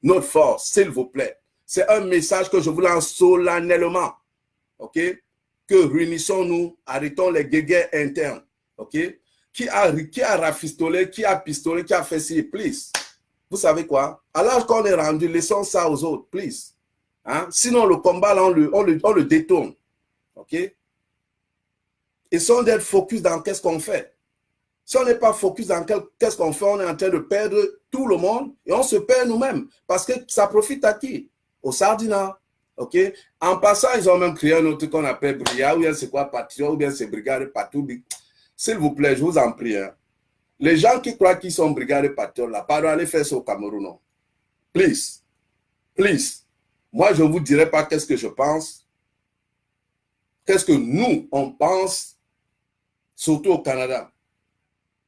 notre force, s'il vous plaît. C'est un message que je vous lance solennellement. OK? Que réunissons-nous, arrêtons les guéguerres internes. OK? Qui a rafistolé, qui a pistolé, qui a fait ci, please. Vous savez quoi? Alors qu'on est rendu, laissons ça aux autres, please. Hein? Sinon, le combat, là, on le détourne. OK? Et sans d'être focus dans qu'est-ce qu'on fait. Si on n'est pas focus dans qu'est-ce qu'on fait, on est en train de perdre tout le monde et on se perd nous-mêmes. Parce que ça profite à qui? Au Sardina. OK? En passant, ils ont même créé un autre qu'on appelle Bria, ou bien c'est quoi, Patriot, ou bien c'est Brigade Patou. S'il vous plaît, je vous en prie. Hein. Les gens qui croient qu'ils sont Brigade Patriot, là, pardon, allez faire ça au Cameroun. Non. Please. Please. Moi, je ne vous dirai pas qu'est-ce que je pense. Qu'est-ce que nous, on pense, surtout au Canada.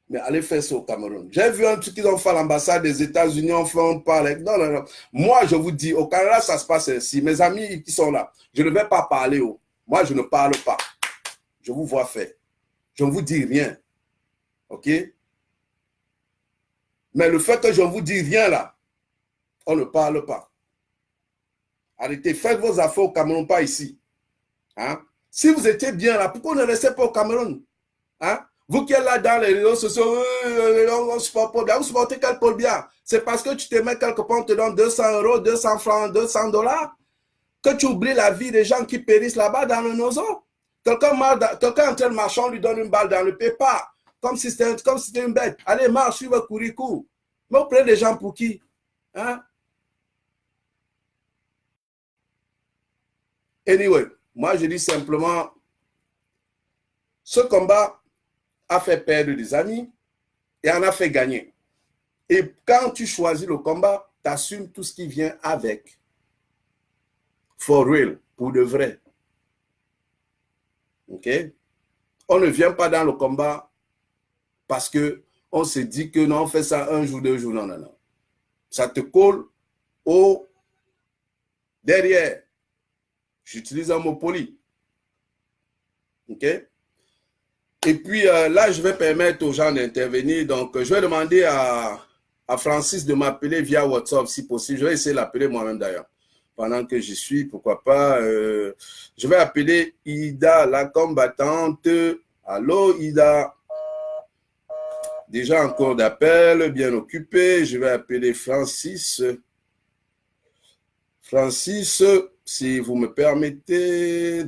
Mais allez faire ça au Cameroun. J'ai vu un truc qu'ils ont fait à l'ambassade des États-Unis, on parle. Non, non, non. Moi, je vous dis, au Canada, ça se passe ainsi. Mes amis qui sont là, je ne vais pas parler. Moi, je ne parle pas. Je vous vois faire. Je ne vous dis rien. OK? Mais le fait que je ne vous dis rien là, on ne parle pas. Arrêtez, faites vos affaires au Cameroun, pas ici. Hein? Si vous étiez bien là, pourquoi ne restez pas au Cameroun? Hein? Vous qui êtes là dans les réseaux sociaux, on supporte Paul Biya. Vous supportez quel Paul Biya? C'est parce que tu te mets quelque part, on te donne 200 €, 200 francs, 200 $, que tu oublies la vie des gens qui périssent là-bas dans le nozo. Quelqu'un est en train de marcher, on lui donne une balle dans le pied, pas. Comme si c'était une bête. Allez, marche, suivez Kourikou. Mais vous prenez les gens pour qui? Hein? Anyway, moi je dis simplement, ce combat a fait perdre des amis et en a fait gagner. Et quand tu choisis le combat, tu assumes tout ce qui vient avec. For real, pour de vrai. OK? On ne vient pas dans le combat parce qu'on se dit que non, on fait ça un jour, 2 jours. Non, non, non. Ça te colle au derrière. J'utilise un mot poli. OK? Et puis là, je vais permettre aux gens d'intervenir. Donc, je vais demander à Francis de m'appeler via WhatsApp si possible. Je vais essayer de l'appeler moi-même d'ailleurs. Pendant que j'y suis, pourquoi pas. Je vais appeler Ida, la combattante. Allô, Ida. Déjà en cours d'appel, bien occupé. Je vais appeler Francis. Francis, si vous me permettez.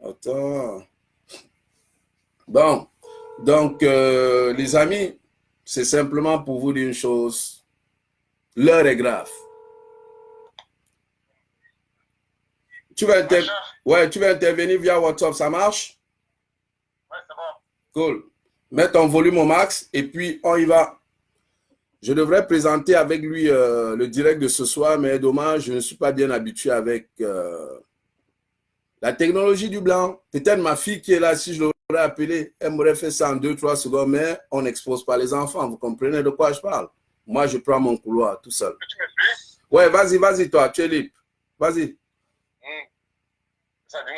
Attends. Bon, donc, les amis, c'est simplement pour vous dire une chose. L'heure est grave. Tu vas, tu vas intervenir via WhatsApp, ça marche? Ouais, c'est bon. Cool. Mets ton volume au max et puis on y va. Je devrais présenter avec lui le direct de ce soir, mais dommage, je ne suis pas bien habitué avec la technologie du blanc. Peut-être ma fille qui est là, si je l'aurais appelée, elle m'aurait fait ça en 2-3 secondes, mais on n'expose pas les enfants. Vous comprenez de quoi je parle? Moi, je prends mon couloir tout seul. Tu me suis? Ouais, vas-y, toi, tu es libre. Vas-y. Ça dit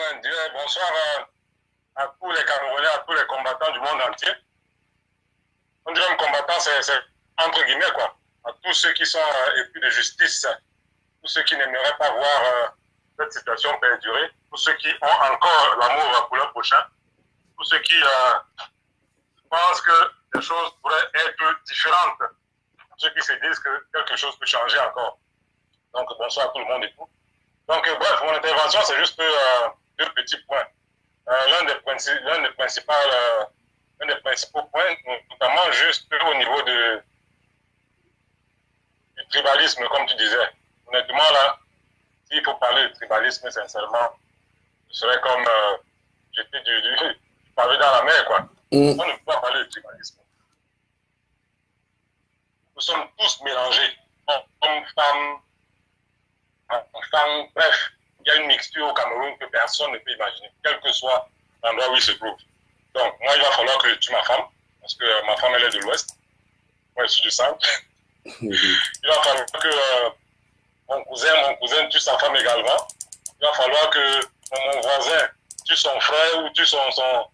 bonsoir à tous les Camerounais, à tous les combattants du monde entier. On dirait un combattant, c'est entre guillemets, quoi. À tous ceux qui sont épris de justice, tous ceux qui n'aimeraient pas voir cette situation perdurer, tous ceux qui ont encore l'amour pour leur prochain, tous ceux qui pensent que les choses pourraient être différentes, ceux qui se disent que quelque chose peut changer encore. Donc, bonsoir à tout le monde et tout. Donc, bref, mon intervention, c'est juste deux petits points. L'un des principaux points, notamment juste au niveau du tribalisme, comme tu disais. Honnêtement, là, s'il faut parler de tribalisme, sincèrement, ce serait comme j'étais du pavé dans la mer, quoi. On ne peut pas parler de tribalisme. Nous sommes tous mélangés, hommes, femmes, bref, il y a une mixture au Cameroun que personne ne peut imaginer, quel que soit l'endroit où il se trouve. Donc, moi, il va falloir que je tue ma femme, parce que ma femme, elle est de l'Ouest. Moi, je suis du Centre. Il va falloir que mon cousin tue sa femme également. Il va falloir que mon voisin tue son frère ou tue son oncle,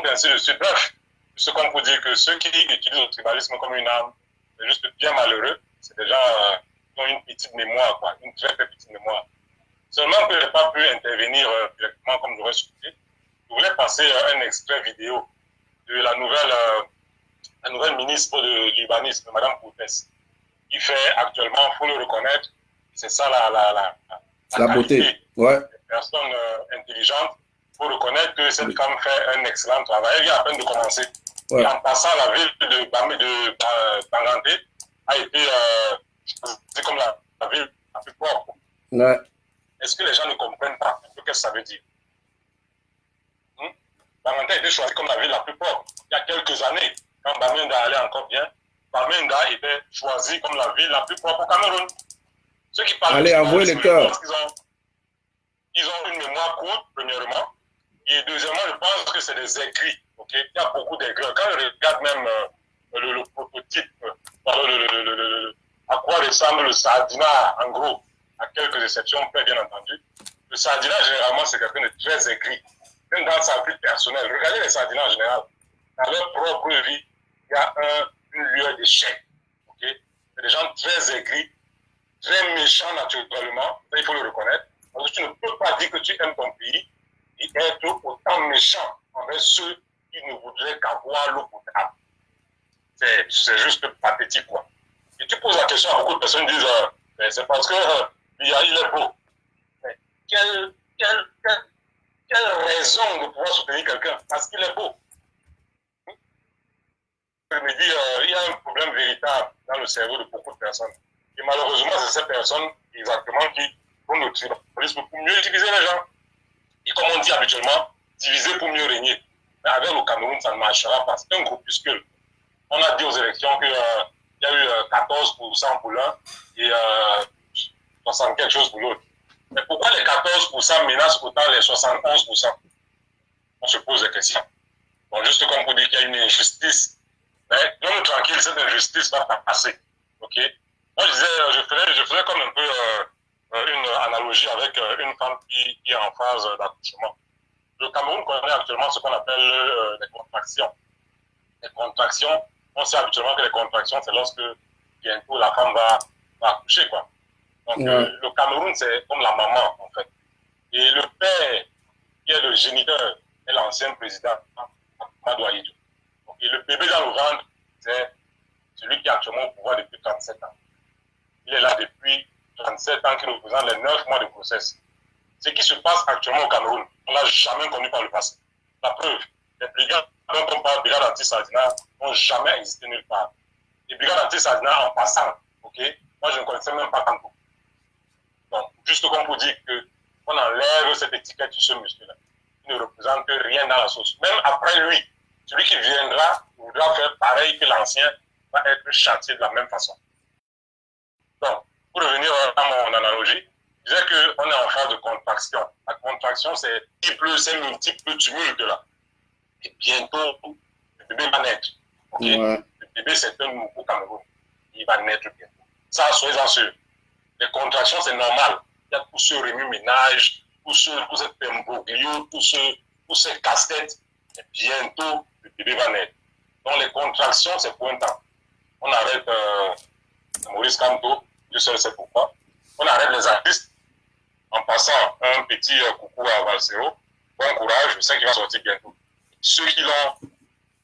ainsi de suite. Bref, ce qu'on peut dire que ceux qui utilisent le tribalisme comme une arme, c'est juste bien malheureux. C'est des gens qui ont une petite mémoire, quoi, une très petite mémoire. Seulement que je n'ai pas pu intervenir directement comme j'aurais souhaité. Je voulais passer un extrait vidéo de la nouvelle ministre de l'urbanisme, Mme Coutès, qui fait actuellement, il faut le reconnaître, c'est ça la beauté. Ouais. Des personnes intelligentes. Il faut reconnaître que cette femme fait un excellent travail. Elle vient à peine de commencer. Ouais. Et en passant, la ville de Banganté a été c'est comme la ville la plus propre. Ouais. Est-ce que les gens ne comprennent pas un peu qu'est-ce que ça veut dire? Banganté a été choisie comme la ville la plus propre. Il y a quelques années, quand Bamenda allait encore bien, Bamenda était choisie comme la ville la plus propre au Cameroun. Ceux qui parlent allez, avouez le cœur. Ils ont une mémoire courte, premièrement. Et deuxièmement, je pense que c'est des aigris. Okay? Il y a beaucoup d'aigris. Quand je regarde même le prototype, à quoi ressemble le sardinat, en gros, à quelques exceptions près, bien entendu. Le sardinat, généralement, c'est quelqu'un de très aigri. Même dans sa vie personnelle. Regardez les sardinats en général. Dans leur propre vie, il y a une lueur d'échec. Okay? C'est des gens très aigris, très méchants naturellement. Ça, il faut le reconnaître. Parce que tu ne peux pas dire que tu aimes ton pays et être autant méchant envers ceux qui ne voudraient qu'avoir l'eau potable. C'est juste pathétique, quoi. Et tu poses la question à beaucoup de personnes qui disent c'est parce que il est beau. Mais quelle raison de pouvoir soutenir quelqu'un? Parce qu'il est beau. Je me dis, il y a un problème véritable dans le cerveau de beaucoup de personnes. Et malheureusement, c'est ces personnes exactement qui font le tribalisme pour mieux diviser les gens. Et comme on dit habituellement, diviser pour mieux régner. Mais avec le Cameroun, ça ne marchera pas. C'est un groupuscule. On a dit aux élections qu'il y a eu 14% pour l'un et 60 quelque chose pour l'autre. Mais pourquoi les 14% menacent autant les 71%? On se pose des questions. Bon, juste comme pour dire qu'il y a une injustice, mais non, tranquille, cette injustice va pas passer. Ok? Moi, je disais, je faisais comme un peu une analogie avec une femme qui est en phase d'accouchement. Le Cameroun connaît actuellement ce qu'on appelle les contractions. Les contractions, on sait habituellement que les contractions, c'est lorsque bientôt la femme va accoucher, quoi. Donc, le Cameroun, c'est comme la maman, en fait. Et le père, qui est le géniteur, est l'ancien président, Amadou Ahidjo. Et le bébé dans le ventre, c'est celui qui est actuellement au pouvoir depuis 37 ans. Il est là depuis 37 ans, qui représente les 9 mois de grossesse. Ce qui se passe actuellement au Cameroun, on ne l'a jamais connu par le passé. La preuve, les brigades, dont on parle, brigades anti-Sardina, n'ont jamais existé nulle part. Les brigades anti-Sardina, en passant, ok, moi je ne connaissais même pas Kanko. Donc, juste comme pour dire qu'on enlève cette étiquette sur ce monsieur-là. Il ne représente rien dans la sauce. Même après lui, celui qui viendra voudra faire pareil que l'ancien, va être châtié de la même façon. Donc, pour revenir à mon analogie, je disais qu'on est en phase de contraction. La contraction, c'est multiple tumulte là. Et bientôt, le bébé va naître. Okay? Le bébé, c'est un nouveau Cameroun. Il va naître bientôt. Ça, soyez-en sûrs. Les contractions, c'est normal. Il y a tout ce remue-ménage, tout ce imbroglio, tout ce casse-tête. Et bientôt, le bébé va naître. Donc, les contractions, c'est pour un temps. On arrête Maurice Kamto, je seul sais pourquoi. On arrête les artistes en passant un petit coucou à Valsero. Bon courage, je sais qu'il va sortir bientôt. Ceux qui l'ont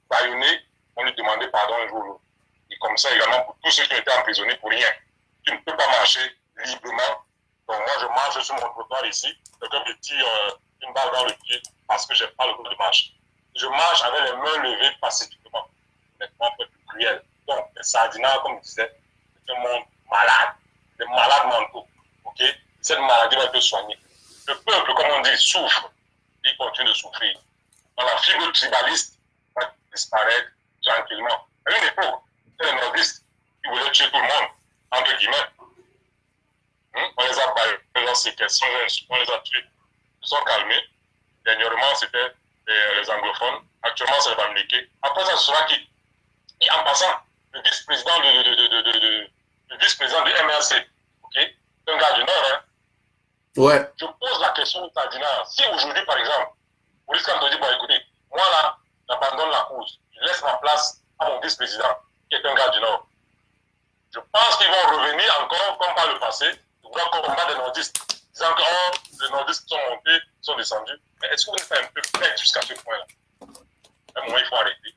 bâillonné vont lui demander pardon un jour ou l'autre. Et comme ça également pour tous ceux qui ont été emprisonnés pour rien. Tu ne peux pas marcher librement. Donc moi je marche sur mon trottoir ici, quelqu'un me tire une balle dans le pied parce que je n'ai pas le droit de marcher. Je marche avec les mains levées pacifiquement. Nettement un peu plus cruel. Donc les Sardinats, comme je disais, c'est un monde malade, des malades mentaux. Okay? Cette maladie va être soignée. Le peuple, comme on dit, souffre. Il continue de souffrir. Donc la fibre tribaliste va disparaître tranquillement. À une époque, c'est les nordistes qui voulaient tuer tout le monde, entre guillemets. On les a baillés, leurs séquestrations, on les a tués. Ils sont calmés. Dernièrement, c'était les anglophones. Actuellement, c'est les Bamileke. Après ça, ce sera qui? Et en passant, le vice-président du MRC, okay? C'est un gars du Nord, hein? Ouais. Je pose la question au Tardina. Si aujourd'hui, par exemple, Maurice Kamto dit, bon, écoutez, moi là, j'abandonne la cause. Je laisse ma place à mon vice-président, qui est un gars du Nord. Je pense qu'ils vont revenir encore, comme par le passé, ils vouloir combattre des nordistes. Disant que les nordistes sont montés, sont descendus. Mais est-ce que vous n'êtes pas un peu bête jusqu'à ce point-là? À un moment, il faut arrêter.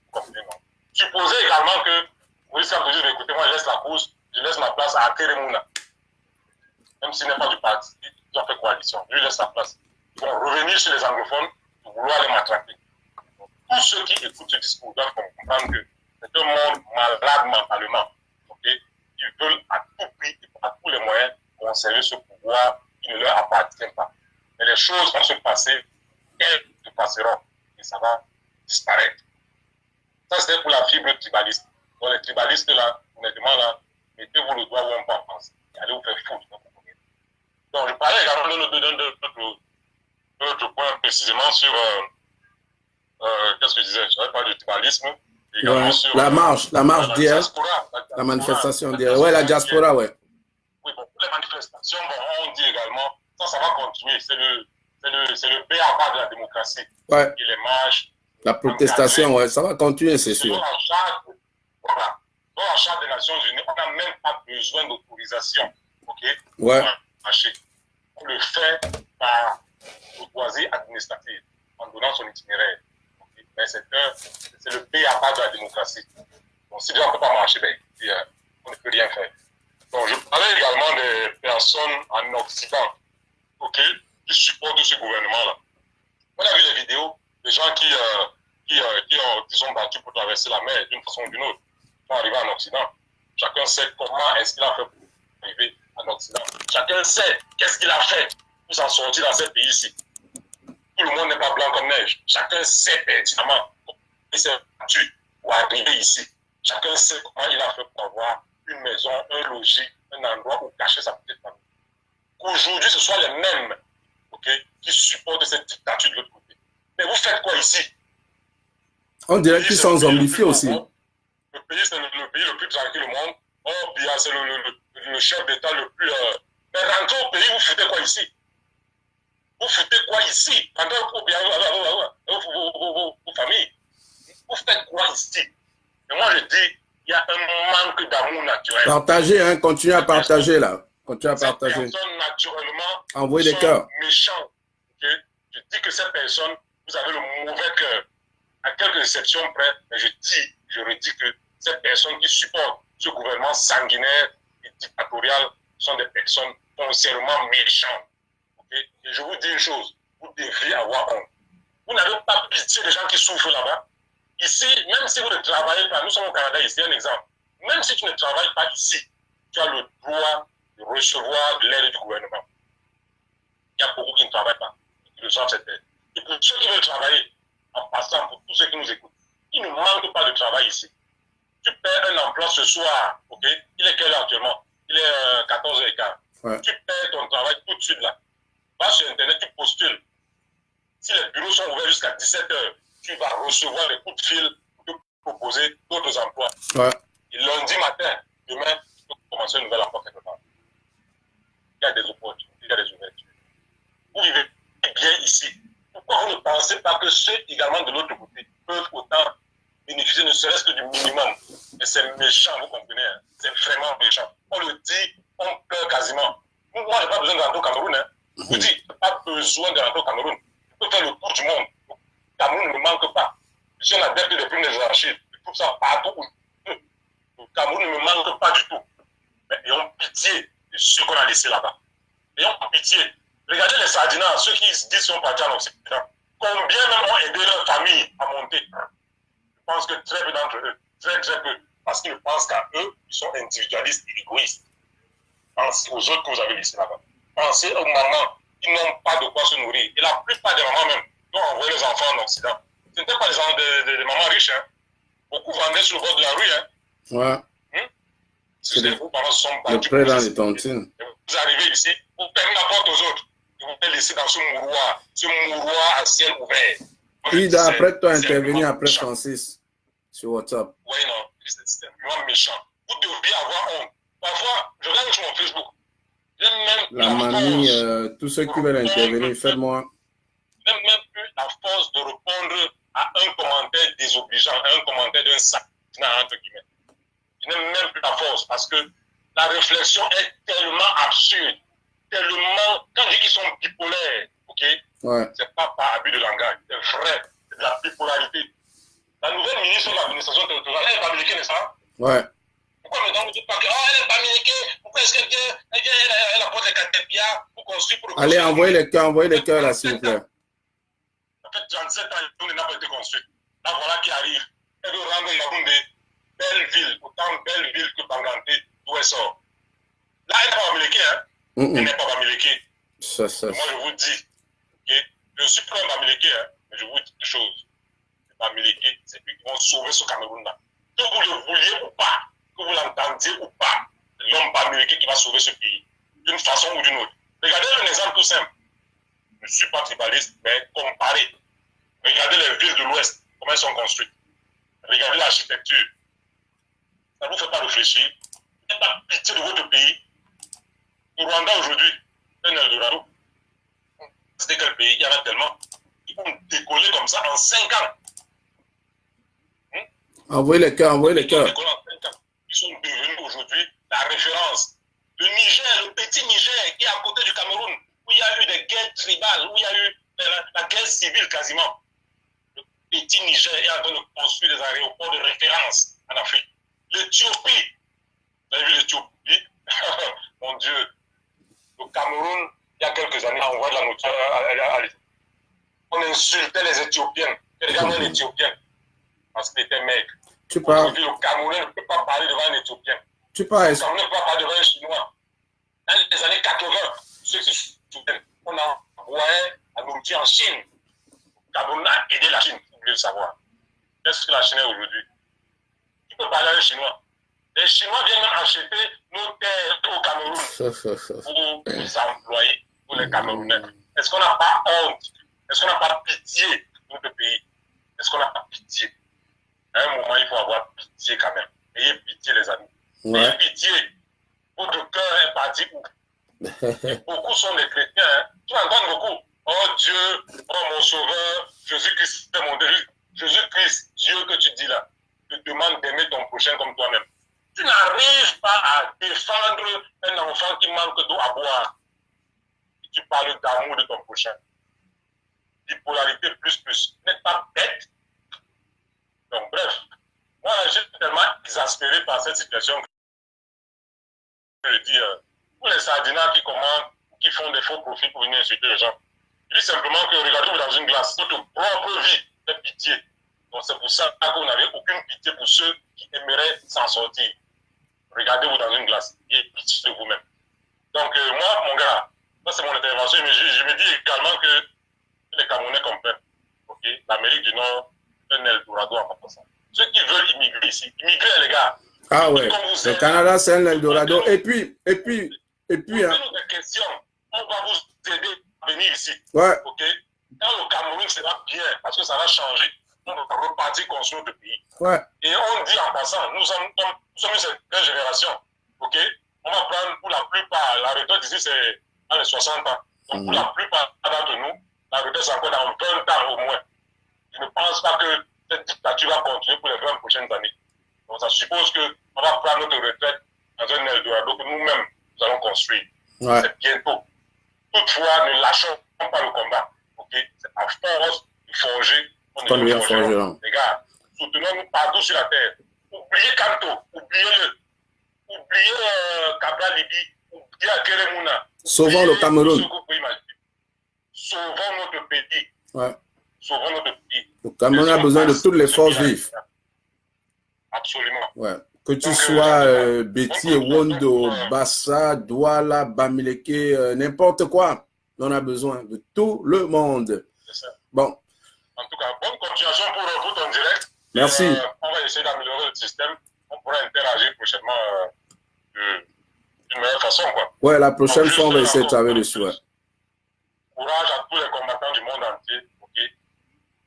Supposez également que Maurice Kamto dit, écoutez, moi, je laisse la cause, je laisse ma place à Teremouna. Même s'il n'est pas du parti, ils ont fait coalition. Je lui laisse la place. Ils vont revenir sur les anglophones pour vouloir les matraquer. Tous ceux qui écoutent ce discours doivent comprendre que c'est un monde malade mentalement. Okay? Ils veulent à tout prix, à tous les moyens, conserver ce pouvoir qui ne leur appartient pas. Mais les choses vont se passer, elles se passeront, et ça va disparaître. Ça, c'était pour la fibre tribaliste. Donc, les tribalistes, là, honnêtement, là, mettez-vous le doigt où on peut en penser. Et allez vous faire foutre. Donc, je parlais également de notre point précisément sur, qu'est-ce que je disais? Je parlais du tribalisme. Ouais. Sur, la marche d'hier, la manifestation d'hier. Ouais, la diaspora, ouais. Oui, bon, pour les manifestations, bon, on dit également, ça va continuer. C'est le B.A.B.A. de la démocratie. Ouais. Et les marches. La protestation, ouais, ça va continuer, c'est sûr. Dans la charte des Nations Unies, on n'a même pas besoin d'autorisation. OK? Ouais. On le fait par courtoisie administrative, en donnant son itinéraire. Okay? Mais c'est le B.A.B.A. de la démocratie. Donc, si on ne peut pas marcher, ben, on ne peut rien faire. Donc, je parlais également des personnes en Occident, okay, qui supportent ce gouvernement-là. On a vu les vidéos des gens qui sont battus pour traverser la mer d'une façon ou d'une autre, pour arriver en Occident. Chacun sait comment est-ce qu'il a fait pour arriver en Occident. Chacun sait qu'est-ce qu'il a fait pour s'en sortir dans ces pays-ci. Tout le monde n'est pas blanc comme neige. Chacun sait pertinemment comment il s'est battu pour arriver ici. Chacun sait comment il a fait pour avoir une maison, un logis, un endroit où cacher sa petite famille. Qu'aujourd'hui, ce soit les mêmes, okay, qui supportent cette dictature de l'autre côté. Mais vous faites quoi ici? On dirait qu'ils sont zombifiés aussi. Le pays, c'est le pays le plus tranquille au monde. Oh, bien, c'est le chef d'État le plus... Mais rentrez au pays, vous foutez quoi ici? Vous foutez quoi ici? Rentrez au pays vos familles. Vous faites quoi ici? Et moi, je dis, il y a un manque d'amour naturel. Partagez, hein, continuez à partager là. Continuez à partager. Ces personnes, naturellement, Envoyez des sont cœurs. méchants. Okay? Je dis que ces personnes, vous avez le mauvais cœur. À quelques exceptions près, mais je redis que ces personnes qui supportent ce gouvernement sanguinaire et dictatorial sont des personnes foncièrement méchantes. Okay? Et je vous dis une chose, vous devriez avoir honte. Vous n'avez pas pitié des gens qui souffrent là-bas. Ici, même si vous ne travaillez pas, nous sommes au Canada ici, un exemple. Même si tu ne travailles pas ici, tu as le droit de recevoir de l'aide du gouvernement. Il y a beaucoup qui ne travaillent pas, qui reçoivent cette aide. Et pour ceux qui veulent travailler, en passant pour tous ceux qui nous écoutent, il ne manque pas de travail ici. Tu perds un emploi ce soir, ok? Il est quelle heure actuellement? Il est 14h15. Ouais. Tu perds ton travail tout de suite là. Va sur Internet, tu postules. Si les bureaux sont ouverts jusqu'à 17h, tu vas recevoir des coups de fil pour te proposer d'autres emplois. Ouais. Et lundi matin, demain, tu peux commencer un nouvel emploi quelque part. Il y a des opportunités, il y a des ouvertures. Vous vivez bien ici. Pourquoi vous ne pensez pas que ceux également de l'autre côté peuvent autant bénéficier ne serait-ce que du minimum? Et c'est méchant, vous comprenez, hein? C'est vraiment méchant. On le dit, on pleure quasiment. Moi, je n'ai pas besoin de rentrer au Cameroun. Hein. Je vous dis, je n'ai pas besoin de rentrer au Cameroun. Je peux faire le tour du monde. Le Cameroun ne me manque pas. Je suis un adepte des primes des archives. Je trouve ça partout où je peux. Le Cameroun ne me manque pas du tout. Mais ayons pitié de ceux qu'on a laissés là-bas. Ayons pitié. Regardez les Sardinats, ceux qui disent qu'ils sont partis en Occident. Combien même ont aidé leur famille à monter? Je pense que très peu d'entre eux. Très, très peu. Parce qu'ils pensent qu'à eux, ils sont individualistes et égoïstes. Pensez aux autres que vous avez laissés là-bas. Pensez aux mamans qui n'ont pas de quoi se nourrir. Et la plupart des mamans même qui ont envoyé les enfants en Occident. Ce n'étaient pas des mamans riches. Hein. Beaucoup vendaient sur le bord de la rue. Hein. Ouais. C'est vos parents se sont Le battus. prêt dans les tontines. Vous arrivez ici, vous fermez la porte aux autres. Et vous les laissez dans ce mouroir à ciel ouvert. Ida, après toi intervenir après Francis sur WhatsApp. Oui, non, c'est vraiment méchant. Vous devriez avoir honte. Parfois, je regarde sur mon Facebook. La mamie, tous ceux qui veulent intervenir, faites-moi. Je n'ai même plus la force de répondre à un commentaire désobligeant, à un commentaire d'un sac, entre guillemets. Je n'ai même plus la force parce que la réflexion est tellement absurde, tellement. Quand je dis qu'ils sont bipolaires, ok? Ouais. C'est pas par abus de langage, c'est vrai, c'est de la bipolarité. La nouvelle ministre de l'administration territoriale, elle est pas américaine, n'est-ce pas? Ouais. Pourquoi maintenant vous dites pas que elle est pas américaine? Pourquoi est-ce qu'elle vient, elle apporte les caterpillars pour construire pour le Allez, envoyez les cœurs là, s'il vous plaît. En fait, 37 ans, le n'a pas été construit. Là, voilà qui arrive. Elle veut rendre Yaoundé belle ville, autant belle ville que Banganté, d'où elle sort. Là, elle n'est pas américaine, hein? Elle n'est pas américaine. Ça. Moi, je vous dis, okay? Je suis pas un américain, hein? Mais je vous dis une chose. Les américains, c'est qu'ils vont sauver ce Cameroun-là. Que vous le vouliez ou pas, que vous l'entendiez ou pas, l'homme américain qui va sauver ce pays, d'une façon ou d'une autre. Regardez un exemple tout simple. Je ne suis pas tribaliste, mais comparez. Regardez les villes de l'Ouest, comment elles sont construites. Regardez l'architecture. Ça ne vous fait pas réfléchir. Vous n'avez pas pitié de votre pays. Le Rwanda aujourd'hui, c'est un Eldorado. C'était quel pays? Il y en a tellement. Ils vont décoller comme ça en 5 ans. Envoyez les cœurs, envoyez les cœurs. Ils sont devenus aujourd'hui la référence. Le Niger, le petit Niger qui est à côté du Cameroun, où il y a eu des guerres tribales, où il y a eu la guerre civile quasiment. Le petit Niger est en train de construire des aéroports de référence en Afrique. L'Éthiopie, vous avez vu l'Éthiopie? Mon Dieu. Le Cameroun, il y a quelques années, on voit de la nourriture à l'Éthiopie. On insultait les Éthiopiens. Regardez un Éthiopien. Parce qu'il était maigre. Tu parles. Aujourd'hui, le Camerounais ne peut pas parler devant un Éthiopien. Tu parles. Le Camerounais ne peut pas parler devant un Chinois. Dans les années 80, ceux qui se souviennent, on envoyait la nourriture en Chine. Le Cameroun a aidé la Chine, vous voulez le savoir. Qu'est-ce que la Chine est aujourd'hui? Qui peut parler à un Chinois? Les Chinois viennent même acheter nos terres au Cameroun pour les employés, pour les Camerounais. Est-ce qu'on n'a pas honte? Est-ce qu'on n'a pas pitié de notre pays? Est-ce qu'on n'a pas pitié? À un moment, il faut avoir pitié quand même. Ayez pitié, les amis. Ouais. Ayez pitié. Votre cœur est parti où? Beaucoup sont des chrétiens. Hein. Tu entends beaucoup. Oh Dieu, oh mon sauveur, Jésus-Christ est mon Dieu. Jésus-Christ, Dieu que tu dis là, te demande d'aimer ton prochain comme toi-même. Tu n'arrives pas à défendre un enfant qui manque d'eau à boire. Et tu parles d'amour de ton prochain. Bipolarité plus. N'êtes pas bête. Donc bref, moi j'ai tellement exaspéré par cette situation que je dis, tous les sardinats qui commandent, qui font des faux profits pour venir insulter les gens, je dis simplement que regardez-vous dans une glace, votre propre vie fait pitié. Donc c'est pour ça que vous n'avez aucune pitié pour ceux qui aimeraient s'en sortir. Regardez-vous dans une glace et pitié de vous-même. Donc moi, mon gars, ça c'est mon intervention, mais je me dis également que les Camerounais comprennent. Okay? L'Amérique du Nord, un Eldorado en passant. Ceux qui veulent immigrer ici, immigrer les gars. Ah ouais, le Canada c'est un Eldorado. Et puis, hein. Des questions, on va vous aider à venir ici. Ouais. Ok. Quand le Cameroun sera bien, parce que ça va changer, on va repartir construire notre pays. Ouais. Et on dit en passant, nous sommes une certaine génération. Ok. On va prendre pour la plupart, la retraite ici c'est dans les 60 ans. Donc pour la plupart d'entre nous, la retraite c'est encore dans 20 ans au moins. Je ne pense pas que cette dictature va continuer pour les 20 prochaines années. Donc ça suppose qu'on va prendre notre retraite dans un Eldorado que nous-mêmes nous allons construire. Ouais. C'est bientôt. Toutefois, ne lâchons pas le combat. Okay? C'est à force de forger. Les gars, soutenons-nous partout sur la terre. Oubliez Kanto, oubliez-le. Oubliez Cabral Libi, oubliez Akeremouna. Sauvons le Cameroun. Sauvons notre pays. Ouais. Sauvons notre pays. Le Cameroun a besoin de toutes les forces vives. Absolument. Ouais. Que tu sois Betty, Wondo, Bassa, Douala, Bamileke, n'importe quoi. On a besoin de tout le monde. C'est ça. Bon. En tout cas, bonne continuation pour ton direct. Merci. On va essayer d'améliorer le système. On pourra interagir prochainement d'une meilleure façon. Quoi. Ouais, la prochaine fois, on va essayer de travailler dessus. Ouais. Courage à tous les combattants du monde entier. Okay?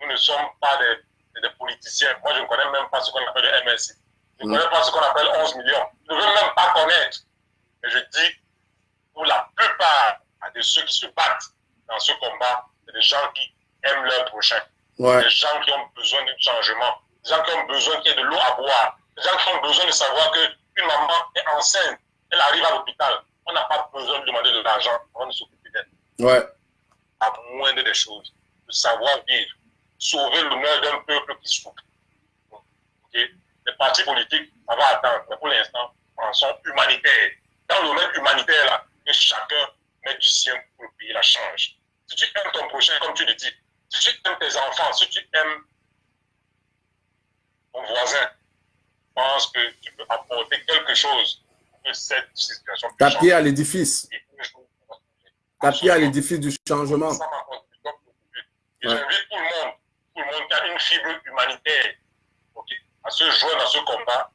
Nous ne sommes pas des politiciens. Moi, je ne connais même pas ce qu'on appelle le MSI. Je ne connais pas ce qu'on appelle 11 millions. Je ne veux même pas connaître. Mais je dis, pour la plupart de ceux qui se battent dans ce combat, c'est des gens qui aiment leur prochain. Ouais. Des gens qui ont besoin de changement. Des gens qui ont besoin qu'il y ait de l'eau à boire. Des gens qui ont besoin de savoir qu'une maman est enceinte. Elle arrive à l'hôpital. On n'a pas besoin de demander de l'argent avant de s'occuper d'elle. Ouais. À moindre des choses. De savoir vivre. Sauver l'honneur d'un peuple qui souffre. Okay? Les partis politiques, ça va attendre. Mais pour l'instant, pensons humanitaire. Dans le domaine humanitaire, là, que chacun met du sien pour le pays la change. Si tu aimes ton prochain, comme tu le dis, si tu aimes tes enfants, si tu aimes ton voisin, je pense que tu peux apporter quelque chose de cette situation. Tapier à l'édifice. Tapier à l'édifice du changement. Et j'invite tout le monde qui a une fibre humanitaire, okay, à se joindre à ce combat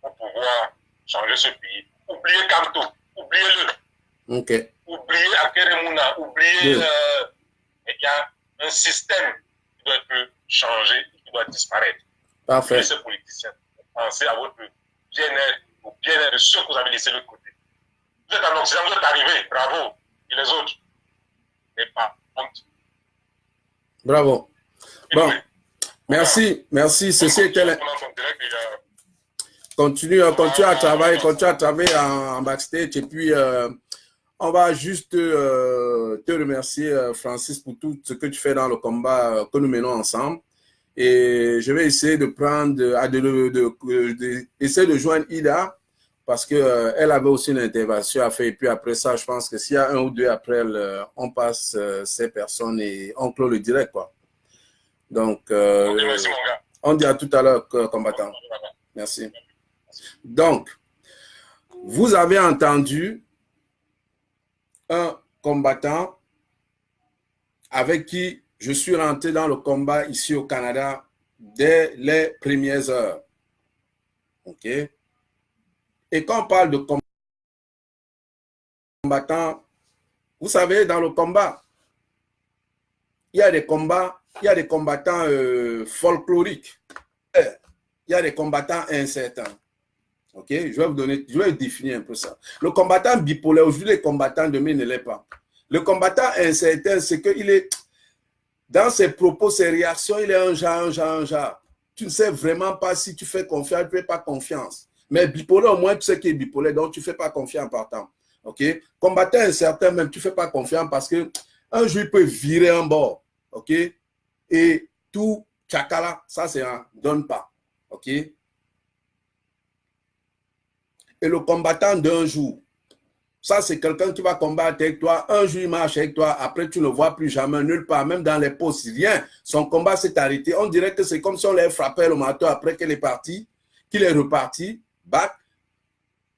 pour pouvoir changer ce pays. Oubliez Kanto, oubliez-le. Okay. Oubliez Akeremouna, oubliez. Il y a un système qui doit être changé, qui doit disparaître. Parfait. Oubliez ces politiciens. Pensez à votre bien-être, au bien-être de ceux que vous avez laissés de côté. Vous êtes en Occident, vous êtes arrivés, bravo. Et les autres, n'ayez pas honte. Bravo. Bon, merci, merci. Ceci était continue à travailler, en backstage. Et puis, on va juste te remercier, Francis, pour tout ce que tu fais dans le combat que nous menons ensemble. Et je vais essayer de prendre, essayer de joindre Ida, parce qu'elle avait aussi une intervention à faire. Et puis après ça, je pense que s'il y a un ou deux après, on passe ces personnes et on clôt le direct, quoi. Donc, merci, mon gars. On dit à tout à l'heure, combattant. Merci. Donc, vous avez entendu un combattant avec qui je suis rentré dans le combat ici au Canada dès les premières heures. OK? Et quand on parle de combattant, vous savez, dans le combat, il y a des combats, il y a des combattants folkloriques. Il y a des combattants incertains. Ok, je vais définir un peu ça. Le combattant bipolaire, aujourd'hui, les combattants, demain, ne l'est pas. Le combattant incertain, c'est qu'il est, dans ses propos, ses réactions, il est un genre. Tu ne sais vraiment pas si tu fais confiance, tu ne fais pas confiance. Mais bipolaire, au moins, tu sais qu'il est bipolaire, donc tu ne fais pas confiance en partant. Ok, combattant incertain, même, tu ne fais pas confiance parce que un jour, il peut virer un bord. Ok, et tout, tchakala, ça, c'est un donne pas. Ok. Et le combattant d'un jour, ça, c'est quelqu'un qui va combattre avec toi. Un jour, il marche avec toi. Après, tu ne le vois plus jamais, nulle part, même dans les postes. Rien. Son combat s'est arrêté. On dirait que c'est comme si on l'avait frappé le marteau après qu'il est parti, qu'il est reparti, back.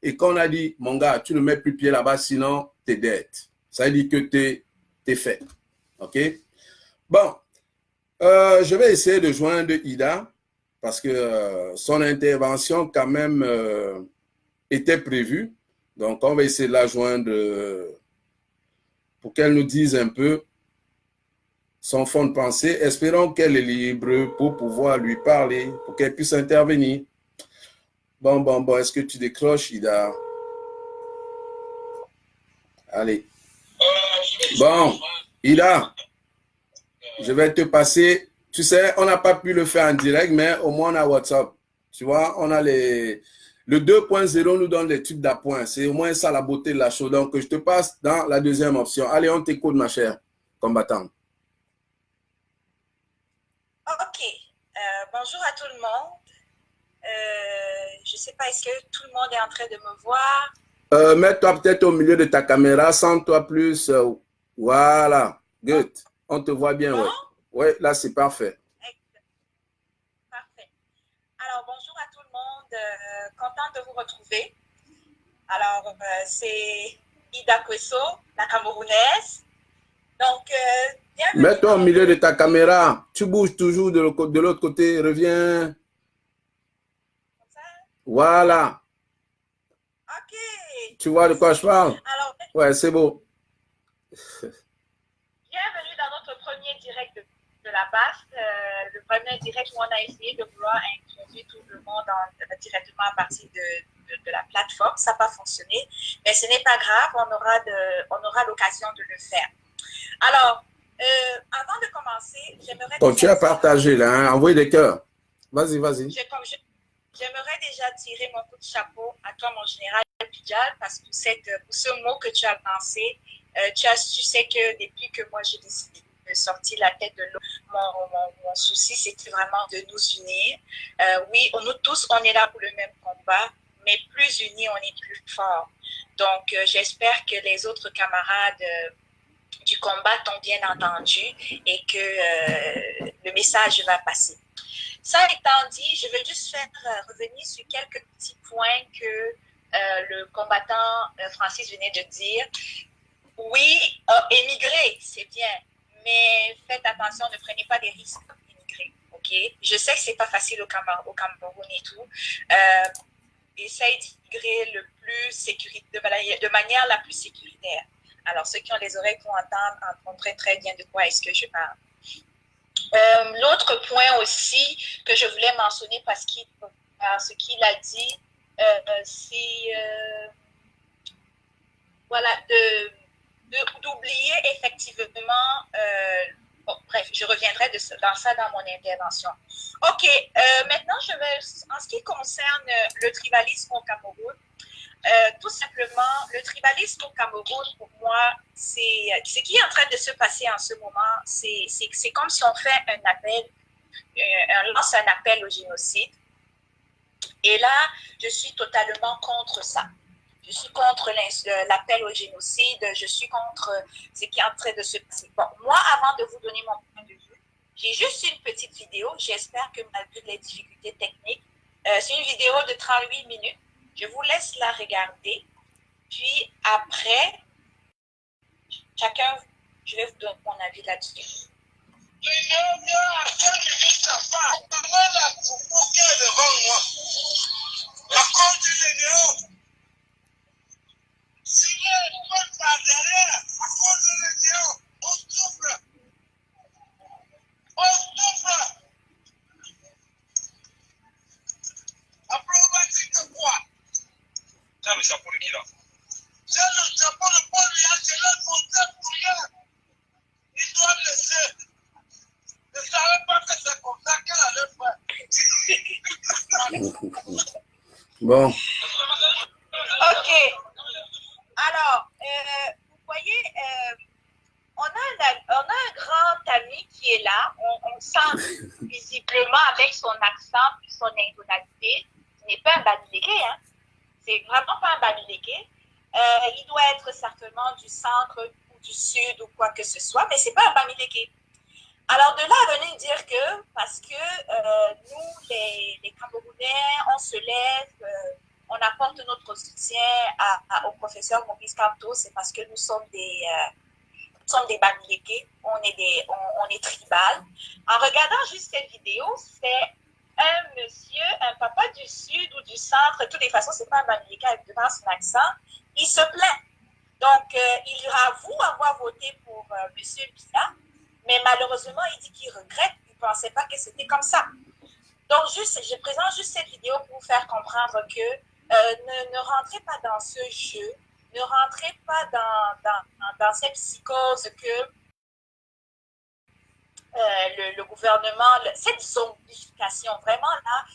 Et qu'on a dit, mon gars, tu ne mets plus pied là-bas, sinon, t'es dead. Ça veut dire que t'es fait. OK? Bon. Je vais essayer de joindre Ida parce que son intervention, quand même, était prévue. Donc, on va essayer de la joindre pour qu'elle nous dise un peu son fond de pensée. Espérons qu'elle est libre pour pouvoir lui parler, pour qu'elle puisse intervenir. Bon, est-ce que tu décroches, Ida? Allez. Bon, Ida, je vais te passer. Tu sais, on n'a pas pu le faire en direct, mais au moins on a WhatsApp. Tu vois, on a les... Le 2.0 nous donne les trucs d'appoint. C'est au moins ça la beauté de la chose. Donc, je te passe dans la deuxième option. Allez, on t'écoute, ma chère combattante. Ok. Bonjour à tout le monde. Je ne sais pas, est-ce que tout le monde est en train de me voir? Mets-toi peut-être au milieu de ta caméra, sens-toi plus. Voilà. Good. On te voit bien, Bon? ouais. Ouais, là, c'est parfait. Parfait. Alors, bonjour à tout le monde. Contente de vous retrouver. Alors, c'est Ida Kweso, la Camerounaise. Donc, bienvenue. Mets-toi au milieu de ta caméra. Tu bouges toujours de l'autre côté. Reviens. Comme ça? Voilà. Ok. Tu vois de quoi je parle? Alors, ouais, c'est beau. Bienvenue dans notre premier direct de la base. Le premier direct où on a essayé de vouloir introduire tout le monde directement à partir de la plateforme. Ça n'a pas fonctionné, mais ce n'est pas grave, on aura l'occasion de le faire. Alors, avant de commencer, j'aimerais... Continue à partager, là, hein? Envoie des cœurs. Vas-y. J'aimerais déjà tirer mon coup de chapeau à toi, mon général Pidjal, parce que pour ce mot que tu as lancé, tu sais que depuis que moi j'ai décidé de sortir la tête de l'eau, mon souci c'était vraiment de nous unir. Oui, nous tous, on est là pour le même combat, mais plus unis, on est plus fort. Donc, j'espère que les autres camarades du combat t'ont bien entendu et que le message va passer. Ça étant dit, je veux juste faire revenir sur quelques petits points que le combattant Francis venait de dire. Oui, émigrer, c'est bien, mais faites attention, ne prenez pas des risques pour immigrer, ok? Je sais que c'est pas facile au Cameroun et tout. Essaye d'immigrer de manière la plus sécuritaire. Alors, ceux qui ont les oreilles pour entendre très bien de quoi est-ce que je parle. L'autre point aussi que je voulais mentionner parce qu'il a dit, c'est voilà, d'oublier effectivement, bref, je reviendrai dans ça dans mon intervention. Ok, maintenant en ce qui concerne le tribalisme au Cameroun, tout simplement, le tribalisme au Cameroun, pour moi, c'est ce qui est en train de se passer en ce moment, c'est comme si on fait on lance un appel au génocide. Et là, je suis totalement contre ça. Je suis contre l'appel au génocide, je suis contre ce qui est en train de se passer. Bon, moi, avant de vous donner mon point de vue, j'ai juste une petite vidéo, j'espère que malgré les difficultés techniques, c'est une vidéo de 38 minutes. Je vous laisse la regarder, puis après, chacun, je vais vous donner mon avis là-dessus. le chapeau de qui là? C'est le chapeau de Paul Biya, c'est leur conseil pour rien. Ils doivent laisser. Je ne savais pas que c'est comme ça qu'elle allait faire. Bon. Ok. Alors, vous voyez, on a un grand ami qui est là. On sent visiblement avec son accent et son intonalité. Ce n'est pas un Bamiléké, hein. C'est vraiment pas un Bamiléké. Il doit être certainement du centre ou du sud ou quoi que ce soit, mais c'est pas un Bamiléké. Alors, de là à venir dire que, parce que nous, les Camerounais, on se lève, on apporte notre soutien au professeur Maurice Kamto, c'est parce que nous sommes des Bamilékés, on est tribal. En regardant juste cette vidéo, c'est un monsieur, un papa du sud ou du centre, de toutes les façons, c'est pas un Bamiléké avec devant son accent, il se plaint. Donc, il avoue avoir voté pour monsieur Biya, mais malheureusement, il dit qu'il regrette, il ne pensait pas que c'était comme ça. Donc, je présente juste cette vidéo pour vous faire comprendre que ne rentrez pas dans ce jeu, ne rentrez pas dans cette psychose que le gouvernement, cette zombification, vraiment là,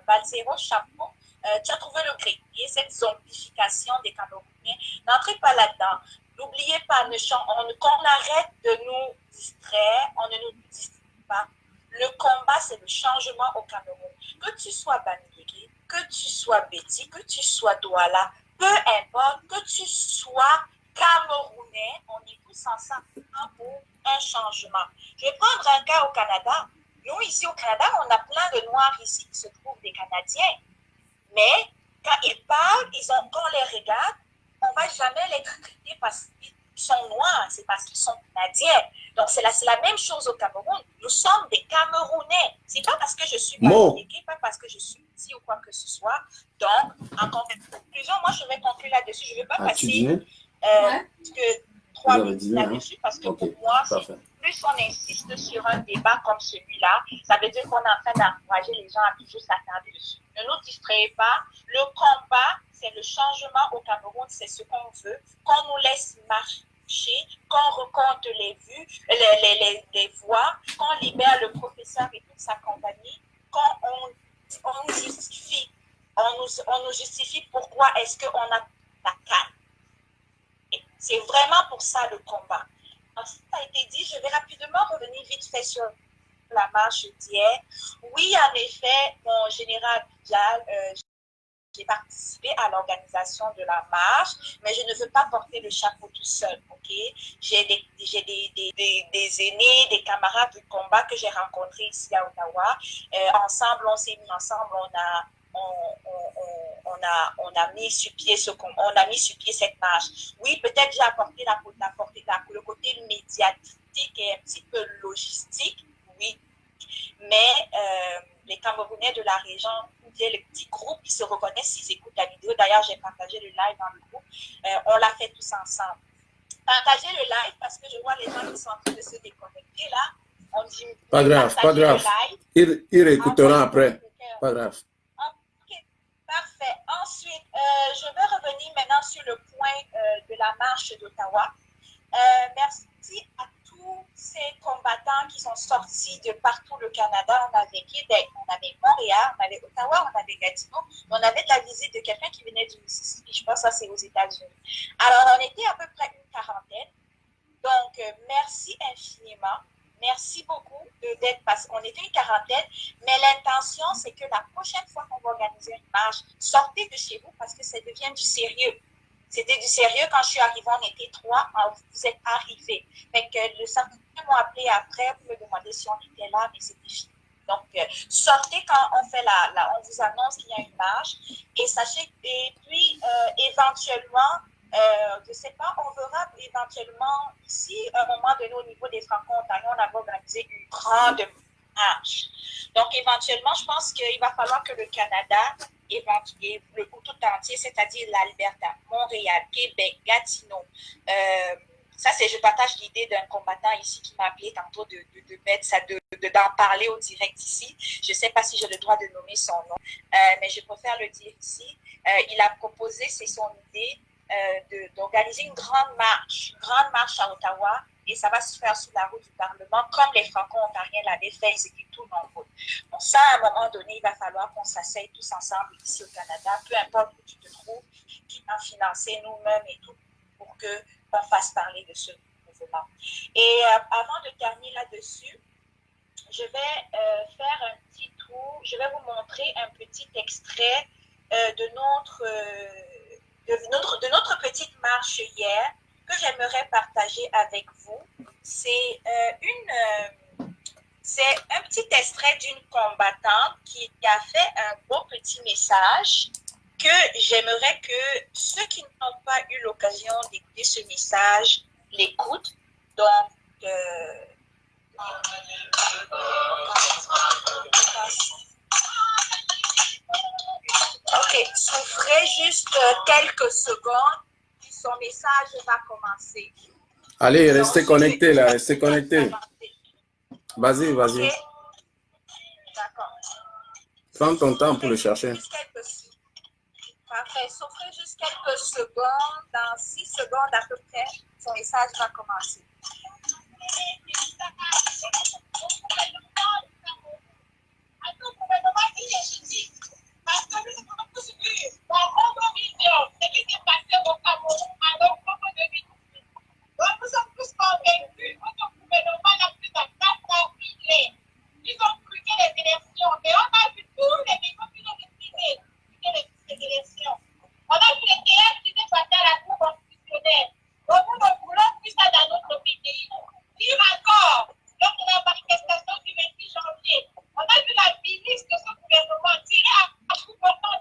Malzero Chapeau, tu as trouvé le gré, cette zombification des Camerounais, n'entrez pas là-dedans. N'oubliez pas, qu'on arrête de nous distraire, on ne nous distrait pas. Le combat, c'est le changement au Cameroun. Que tu sois Bamiléké, que tu sois Betty, que tu sois Douala, peu importe, que tu sois Camerounais, on est tous ensemble pour un changement. Je vais prendre un cas au Canada. Nous, ici au Canada, on a plein de Noirs ici qui se trouvent des Canadiens. Mais quand ils parlent, quand on les regarde, on ne va jamais les traiter parce qu'ils sont noirs, c'est parce qu'ils sont canadiens. Donc, c'est la même chose au Cameroun. Nous sommes des Camerounais. Ce n'est pas parce que je suis Bamiléké, pas parce que je suis ici ou quoi que ce soit. Donc, en conclusion, moi, je vais conclure là-dessus. Je ne vais pas passer 3 minutes là-dessus parce que pour moi, plus on insiste sur un débat comme celui-là, ça veut dire qu'on est en train d'encourager les gens à toujours s'attarder dessus. Ne nous distrayez pas. Le combat, c'est le changement au Cameroun, c'est ce qu'on veut, qu'on nous laisse marcher, qu'on recompte les vues, les voix, qu'on libère le professeur et toute sa compagnie, qu'on nous justifie. On nous justifie pourquoi est-ce qu'on a la canne. C'est vraiment pour ça le combat. Alors, ça a été dit, je vais rapidement revenir vite fait sur la marche d'hier. Oui, en effet, mon général Bidjal, j'ai participé à l'organisation de la marche, mais je ne veux pas porter le chapeau tout seul, ok? J'ai des aînés, des camarades de combat que j'ai rencontrés ici à Ottawa. Ensemble, on s'est mis ensemble, on a mis sur pied cette marche. Oui, peut-être j'ai apporté le côté médiatique et un petit peu logistique, oui. Mais les Camerounais de la région, les petits groupes, ils se reconnaissent, ils écoutent la vidéo. D'ailleurs, j'ai partagé le live dans le groupe. On l'a fait tous ensemble. Partagez le live parce que je vois les gens qui sont en train de se déconnecter là. On dit, pas grave. Ils réécouteront après. Pas grave. Ok, parfait. Ensuite, je vais revenir maintenant sur le point de la marche d'Ottawa. Merci à tous ces combattants qui sont sortis de partout le Canada. On avait Québec, on avait Montréal, on avait Ottawa, on avait Gatineau, on avait de la visite de quelqu'un qui venait du Mississippi. Je pense que ça, c'est aux États-Unis. Alors, on était à peu près une quarantaine. Donc, merci infiniment. Merci beaucoup d'être passé. On était une quarantaine, mais l'intention, c'est que la prochaine fois qu'on va organiser une marche, sortez de chez vous parce que ça devient du sérieux. C'était du sérieux. Quand je suis arrivée, on était 3. Vous êtes arrivés. Fait que le service m'ont appelé après pour me demander si on était là, mais c'était fini. Donc, sortez quand on fait on vous annonce qu'il y a une marche. Et sachez, et puis, éventuellement, je ne sais pas, on verra éventuellement ici, à un moment donné, au niveau des Franco-Ontariens, on avait organisé une grande marche. Donc, éventuellement, je pense qu'il va falloir que le Canada, le tout entier, c'est-à-dire l'Alberta, Montréal, Québec, Gatineau, ça, je partage l'idée d'un combattant ici qui m'a appelé tantôt de mettre sa d'en parler au direct ici. Je ne sais pas si j'ai le droit de nommer son nom, mais je préfère le dire ici. Il a proposé, c'est son idée, d'organiser une grande marche à Ottawa, et ça va se faire sous la route du Parlement, comme les Franco-Ontariens l'avaient fait, ils étaient tout nombreux. Donc ça, à un moment donné, il va falloir qu'on s'asseye tous ensemble ici au Canada, peu importe où tu te trouves, qui va financer nous-mêmes et tout, pour qu'on fasse parler de ce mouvement. Et avant de terminer là-dessus, je vais faire un petit tour, je vais vous montrer un petit extrait de notre petite marche hier, que j'aimerais partager avec vous. C'est un petit extrait d'une combattante qui a fait un beau petit message que j'aimerais que ceux qui n'ont pas eu l'occasion d'écouter ce message l'écoutent. Donc, ok, souffrez juste quelques secondes. Son message va commencer. Allez, restez connectés là, restez connectés. Vas-y, vas-y. Okay. D'accord. Prends ton temps pour le chercher. Parfait. Souffrez juste quelques secondes. Dans 6 secondes à peu près, son message va commencer. Parce que nous devons tous vivre dans notre vision, ce qui s'est passé au Cameroun à notre propre vie. Donc nous sommes tous convaincus que notre gouvernement n'a plus de place à filer. Ils ont truqué les élections, mais on a vu tous les méthodes qui ont décidé de truquer les élections. On a vu les théâtres qui s'est passé à la Cour constitutionnelle. Donc nous ne voulons plus ça dans notre pays. Pire encore, lors de la manifestation du 26 janvier, on a vu la ministre de ce gouvernement tirer à coup portant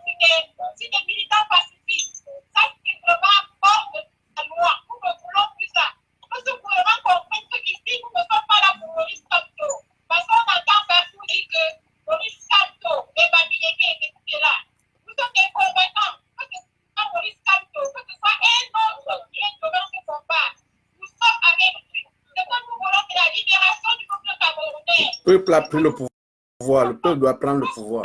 sur des militants pacifiques. Ça, c'est vraiment hors de la loi. Nous ne voulons plus ça. Que ce gouvernement comprenne qu'ici, nous ne sommes pas là pour Maurice Kamto. Parce qu'on entend partout dire que Maurice Kamto et Bamileke étaient là. Nous sommes des combattants. Que ce soit Maurice Kamto, que ce soit un autre qui est devant ce combat. Nous sommes avec lui. Ce que nous voulons, c'est la libération du peuple camerounais. Le peuple a pris le pouvoir. Le peuple doit prendre le pouvoir.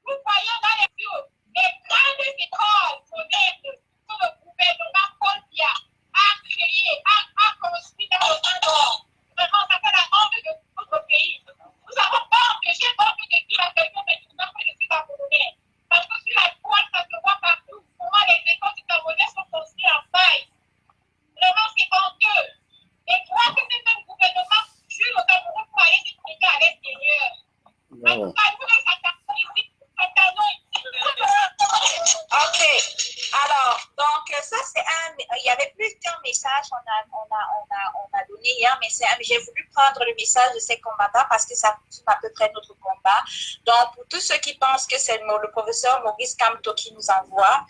Nous voyons dans les yeux les grandes écoles modernes que le gouvernement Colombia a créées, a construit dans le Nord. Vraiment, ça fait la honte de notre pays. Nous n'avons pas empêché d'autres de dire à quelqu'un, mais nous n'avons pas de suite à Camerounais. Parce que sur la toile, ça se voit partout. Comment les écoles du Camerounais sont construites en faille. Vraiment, c'est honteux. Et croire que c'est un gouvernement jure au Cameroun pour aller s'exprimer à l'extérieur. En tout cas, nous, les attaquons ici. Ok, alors, donc ça c'est il y avait plusieurs messages on a donné hier, mais j'ai voulu prendre le message de ces combattants parce que ça résume à peu près notre combat. Donc, pour tous ceux qui pensent que c'est le professeur Maurice Kamto qui nous envoie,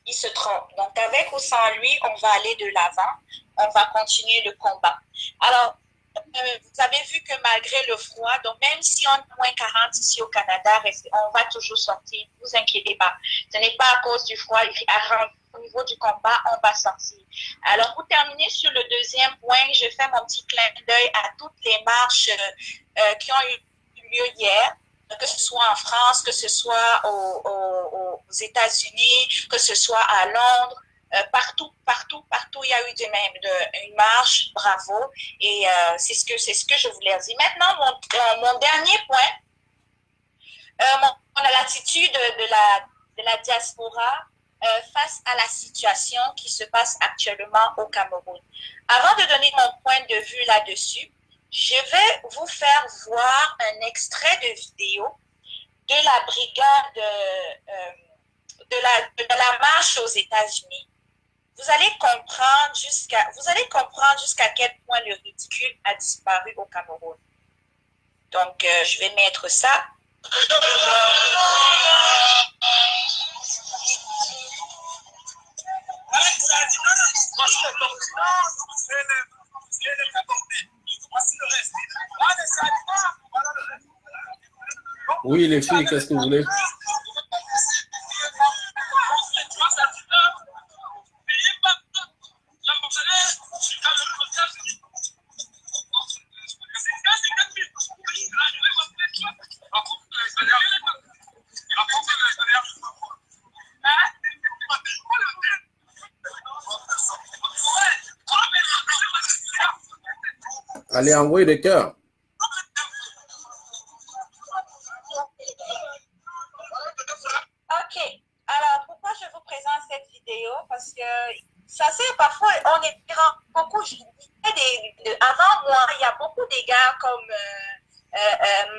ils se trompent. Donc, avec ou sans lui, on va aller de l'avant, on va continuer le combat. Alors, vous avez vu que malgré le froid, donc même si on est moins 40 ici au Canada, on va toujours sortir. Ne vous inquiétez pas. Ce n'est pas à cause du froid. Au niveau du combat, on va sortir. Alors, pour terminer sur le deuxième point, je fais mon petit clin d'œil à toutes les marches qui ont eu lieu hier, que ce soit en France, que ce soit aux États-Unis, que ce soit à Londres. Partout, il y a eu une marche, bravo, et c'est ce que je voulais dire. Maintenant, mon dernier point, l'attitude de la diaspora face à la situation qui se passe actuellement au Cameroun. Avant de donner mon point de vue là-dessus, je vais vous faire voir un extrait de vidéo de la brigade de la marche aux États-Unis. Vous allez comprendre jusqu'à quel point le ridicule a disparu au Cameroun. Donc, je vais mettre ça. Oui, les filles, qu'est-ce que vous voulez? Allez, envoyez des cœurs. Ok. Alors, pourquoi je vous présente cette vidéo? Parce que ça c'est parfois, on est beaucoup, avant moi, il y a beaucoup de gars comme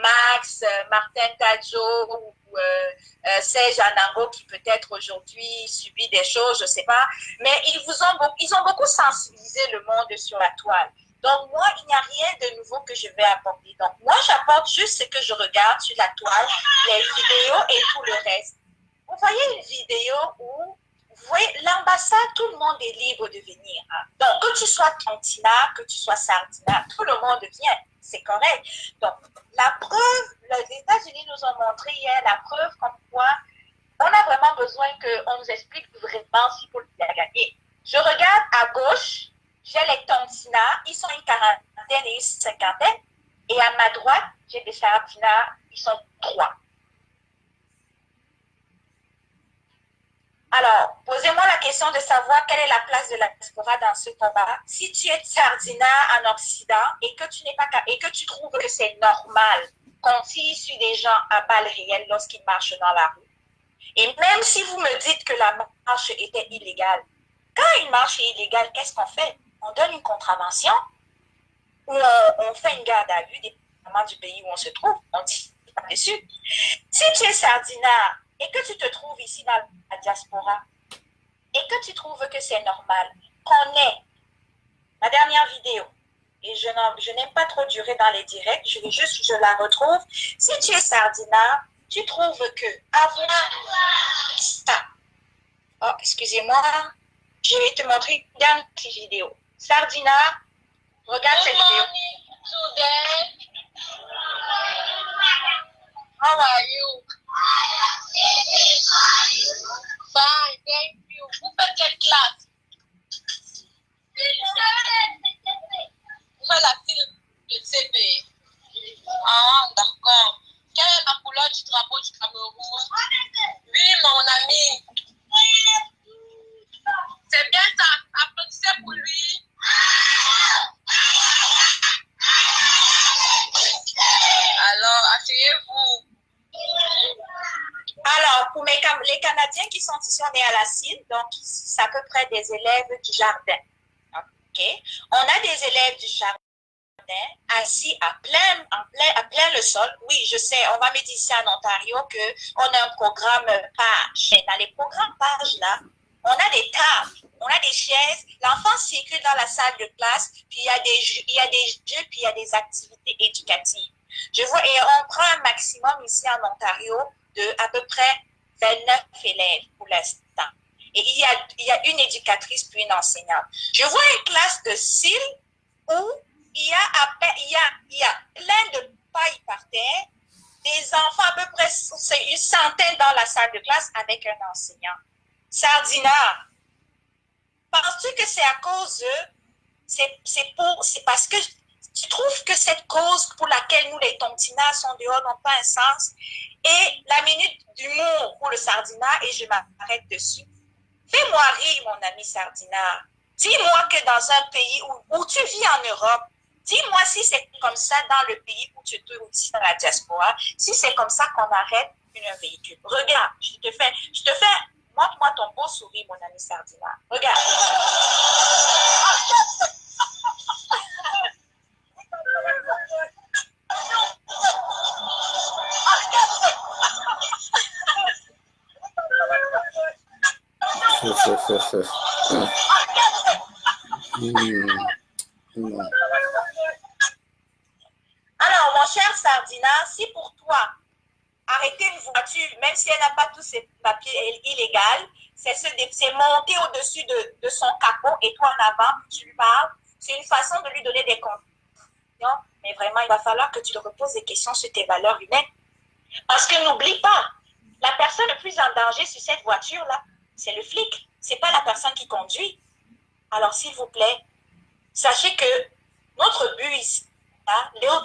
Max, Martin Tadjo ou Serge Anango qui peut-être aujourd'hui subit des choses, je ne sais pas, mais ils ont beaucoup sensibilisé le monde sur la toile. Donc, moi, il n'y a rien de nouveau que je vais apporter. Donc, moi, j'apporte juste ce que je regarde sur la toile, les vidéos et tout le reste. Vous voyez une vidéo où, vous voyez, l'ambassade, tout le monde est libre de venir. Hein. Donc, que tu sois Tontina, que tu sois Sardina, tout le monde vient. C'est correct. Donc, la preuve, les États-Unis nous ont montré hier la preuve comme quoi on a vraiment besoin qu'on nous explique vraiment si Paul a gagné. Je regarde à gauche, j'ai les Tontina, ils sont une quarantaine et une cinquantaine. Et à ma droite, j'ai des Sardina, ils sont 3. Alors, posez-moi la question de savoir quelle est la place de la diaspora dans ce combat. Si tu es Sardina en Occident et que tu n'es pas et que tu trouves que c'est normal qu'on tire sur des gens à balles réelles lorsqu'ils marchent dans la rue, et même si vous me dites que la marche était illégale, quand une marche est illégale, qu'est-ce qu'on fait? On donne une contravention ou on fait une garde à vue, dépendamment du pays où on se trouve, on tire pas dessus. Si tu es Sardina et que tu te trouves ici dans la diaspora, et que tu trouves que c'est normal, qu'on ait ma dernière vidéo, et je n'aime pas trop durer dans les directs, je la retrouve. Si tu es Sardina, tu trouves que avoir ça, oh, excusez-moi, je vais te montrer une dernière petite vidéo. Sardina, regarde cette vidéo. How are you? Fine, thank you. Vous faites quelle classe? Vous faites la file de CP. Ah, d'accord. Quelle est la couleur du drapeau du Cameroun? Oui, mon ami. C'est bien ça. Applaudissez pour lui. Alors, asseyez-vous. Alors, pour les Canadiens qui sont ici, on est à la CIL, donc c'est à peu près des élèves du jardin. OK? On a des élèves du jardin assis à plein le sol. Oui, je sais, on va me dire ici en Ontario qu'on a un programme page. Mais dans les programmes pages, là, on a des tables, on a des chaises, l'enfant circule dans la salle de classe, puis il y a des jeux, puis il y a des activités éducatives. Je vois, et on prend un maximum ici en Ontario de à peu près 29 élèves pour l'instant. Et il y a une éducatrice puis une enseignante. Je vois une classe de CIL où il y a plein de pailles par terre, des enfants à peu près, c'est une centaine dans la salle de classe avec un enseignant. Sardina, penses-tu que c'est à cause c'est parce que tu trouves que cette cause pour laquelle nous les Tontinas sont dehors n'ont pas un sens? Et la minute d'humour pour le Sardina, et je m'arrête dessus. Fais-moi rire, mon ami Sardina. Dis-moi que dans un pays où tu vis en Europe, dis-moi si c'est comme ça dans le pays où tu te trouves ici dans la diaspora, si c'est comme ça qu'on arrête un véhicule. Regarde, je te fais, montre-moi ton beau sourire, mon ami Sardina. Regarde. Alors, mon cher Sardina, si pour toi, arrêter une voiture, même si elle n'a pas tous ses papiers illégaux, c'est monter au-dessus de son capot et toi en avant, tu lui parles, c'est une façon de lui donner des conditions, mais vraiment, il va falloir que tu te reposes des questions sur tes valeurs humaines. Parce que n'oublie pas, la personne le plus en danger sur cette voiture-là, c'est le flic, c'est pas la personne qui conduit. Alors, s'il vous plaît, sachez que notre but ici,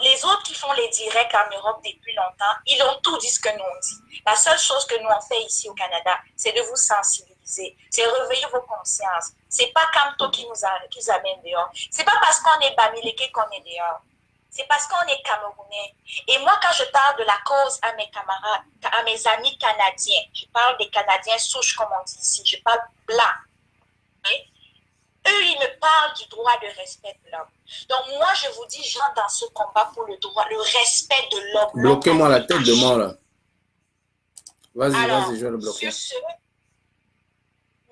les autres qui font les directs en Europe depuis longtemps, ils ont tout dit ce que nous on dit. La seule chose que nous on fait ici au Canada, c'est de vous sensibiliser. sensibiliser. C'est réveiller vos consciences. C'est pas Kamto qui nous amène dehors. C'est pas parce qu'on est Bamileke qu'on est dehors. C'est parce qu'on est Camerounais. Et moi, quand je parle de la cause à mes camarades, à mes amis canadiens, je parle des Canadiens souches, comme on dit ici, je parle blanc. Okay? Eux, ils me parlent du droit de respect de l'homme. Donc, moi, je vous dis, j'entre dans ce combat pour le droit, le respect de l'homme. Bloquez-moi la tête de moi, là. Vas-y, je vais le bloquer. Sur ce,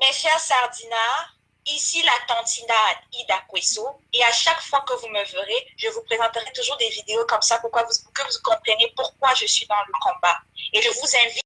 mes chers sardinards, ici la tantinade Ida Kweso, et à chaque fois que vous me verrez, je vous présenterai toujours des vidéos comme ça pour que vous compreniez pourquoi je suis dans le combat. Et je vous invite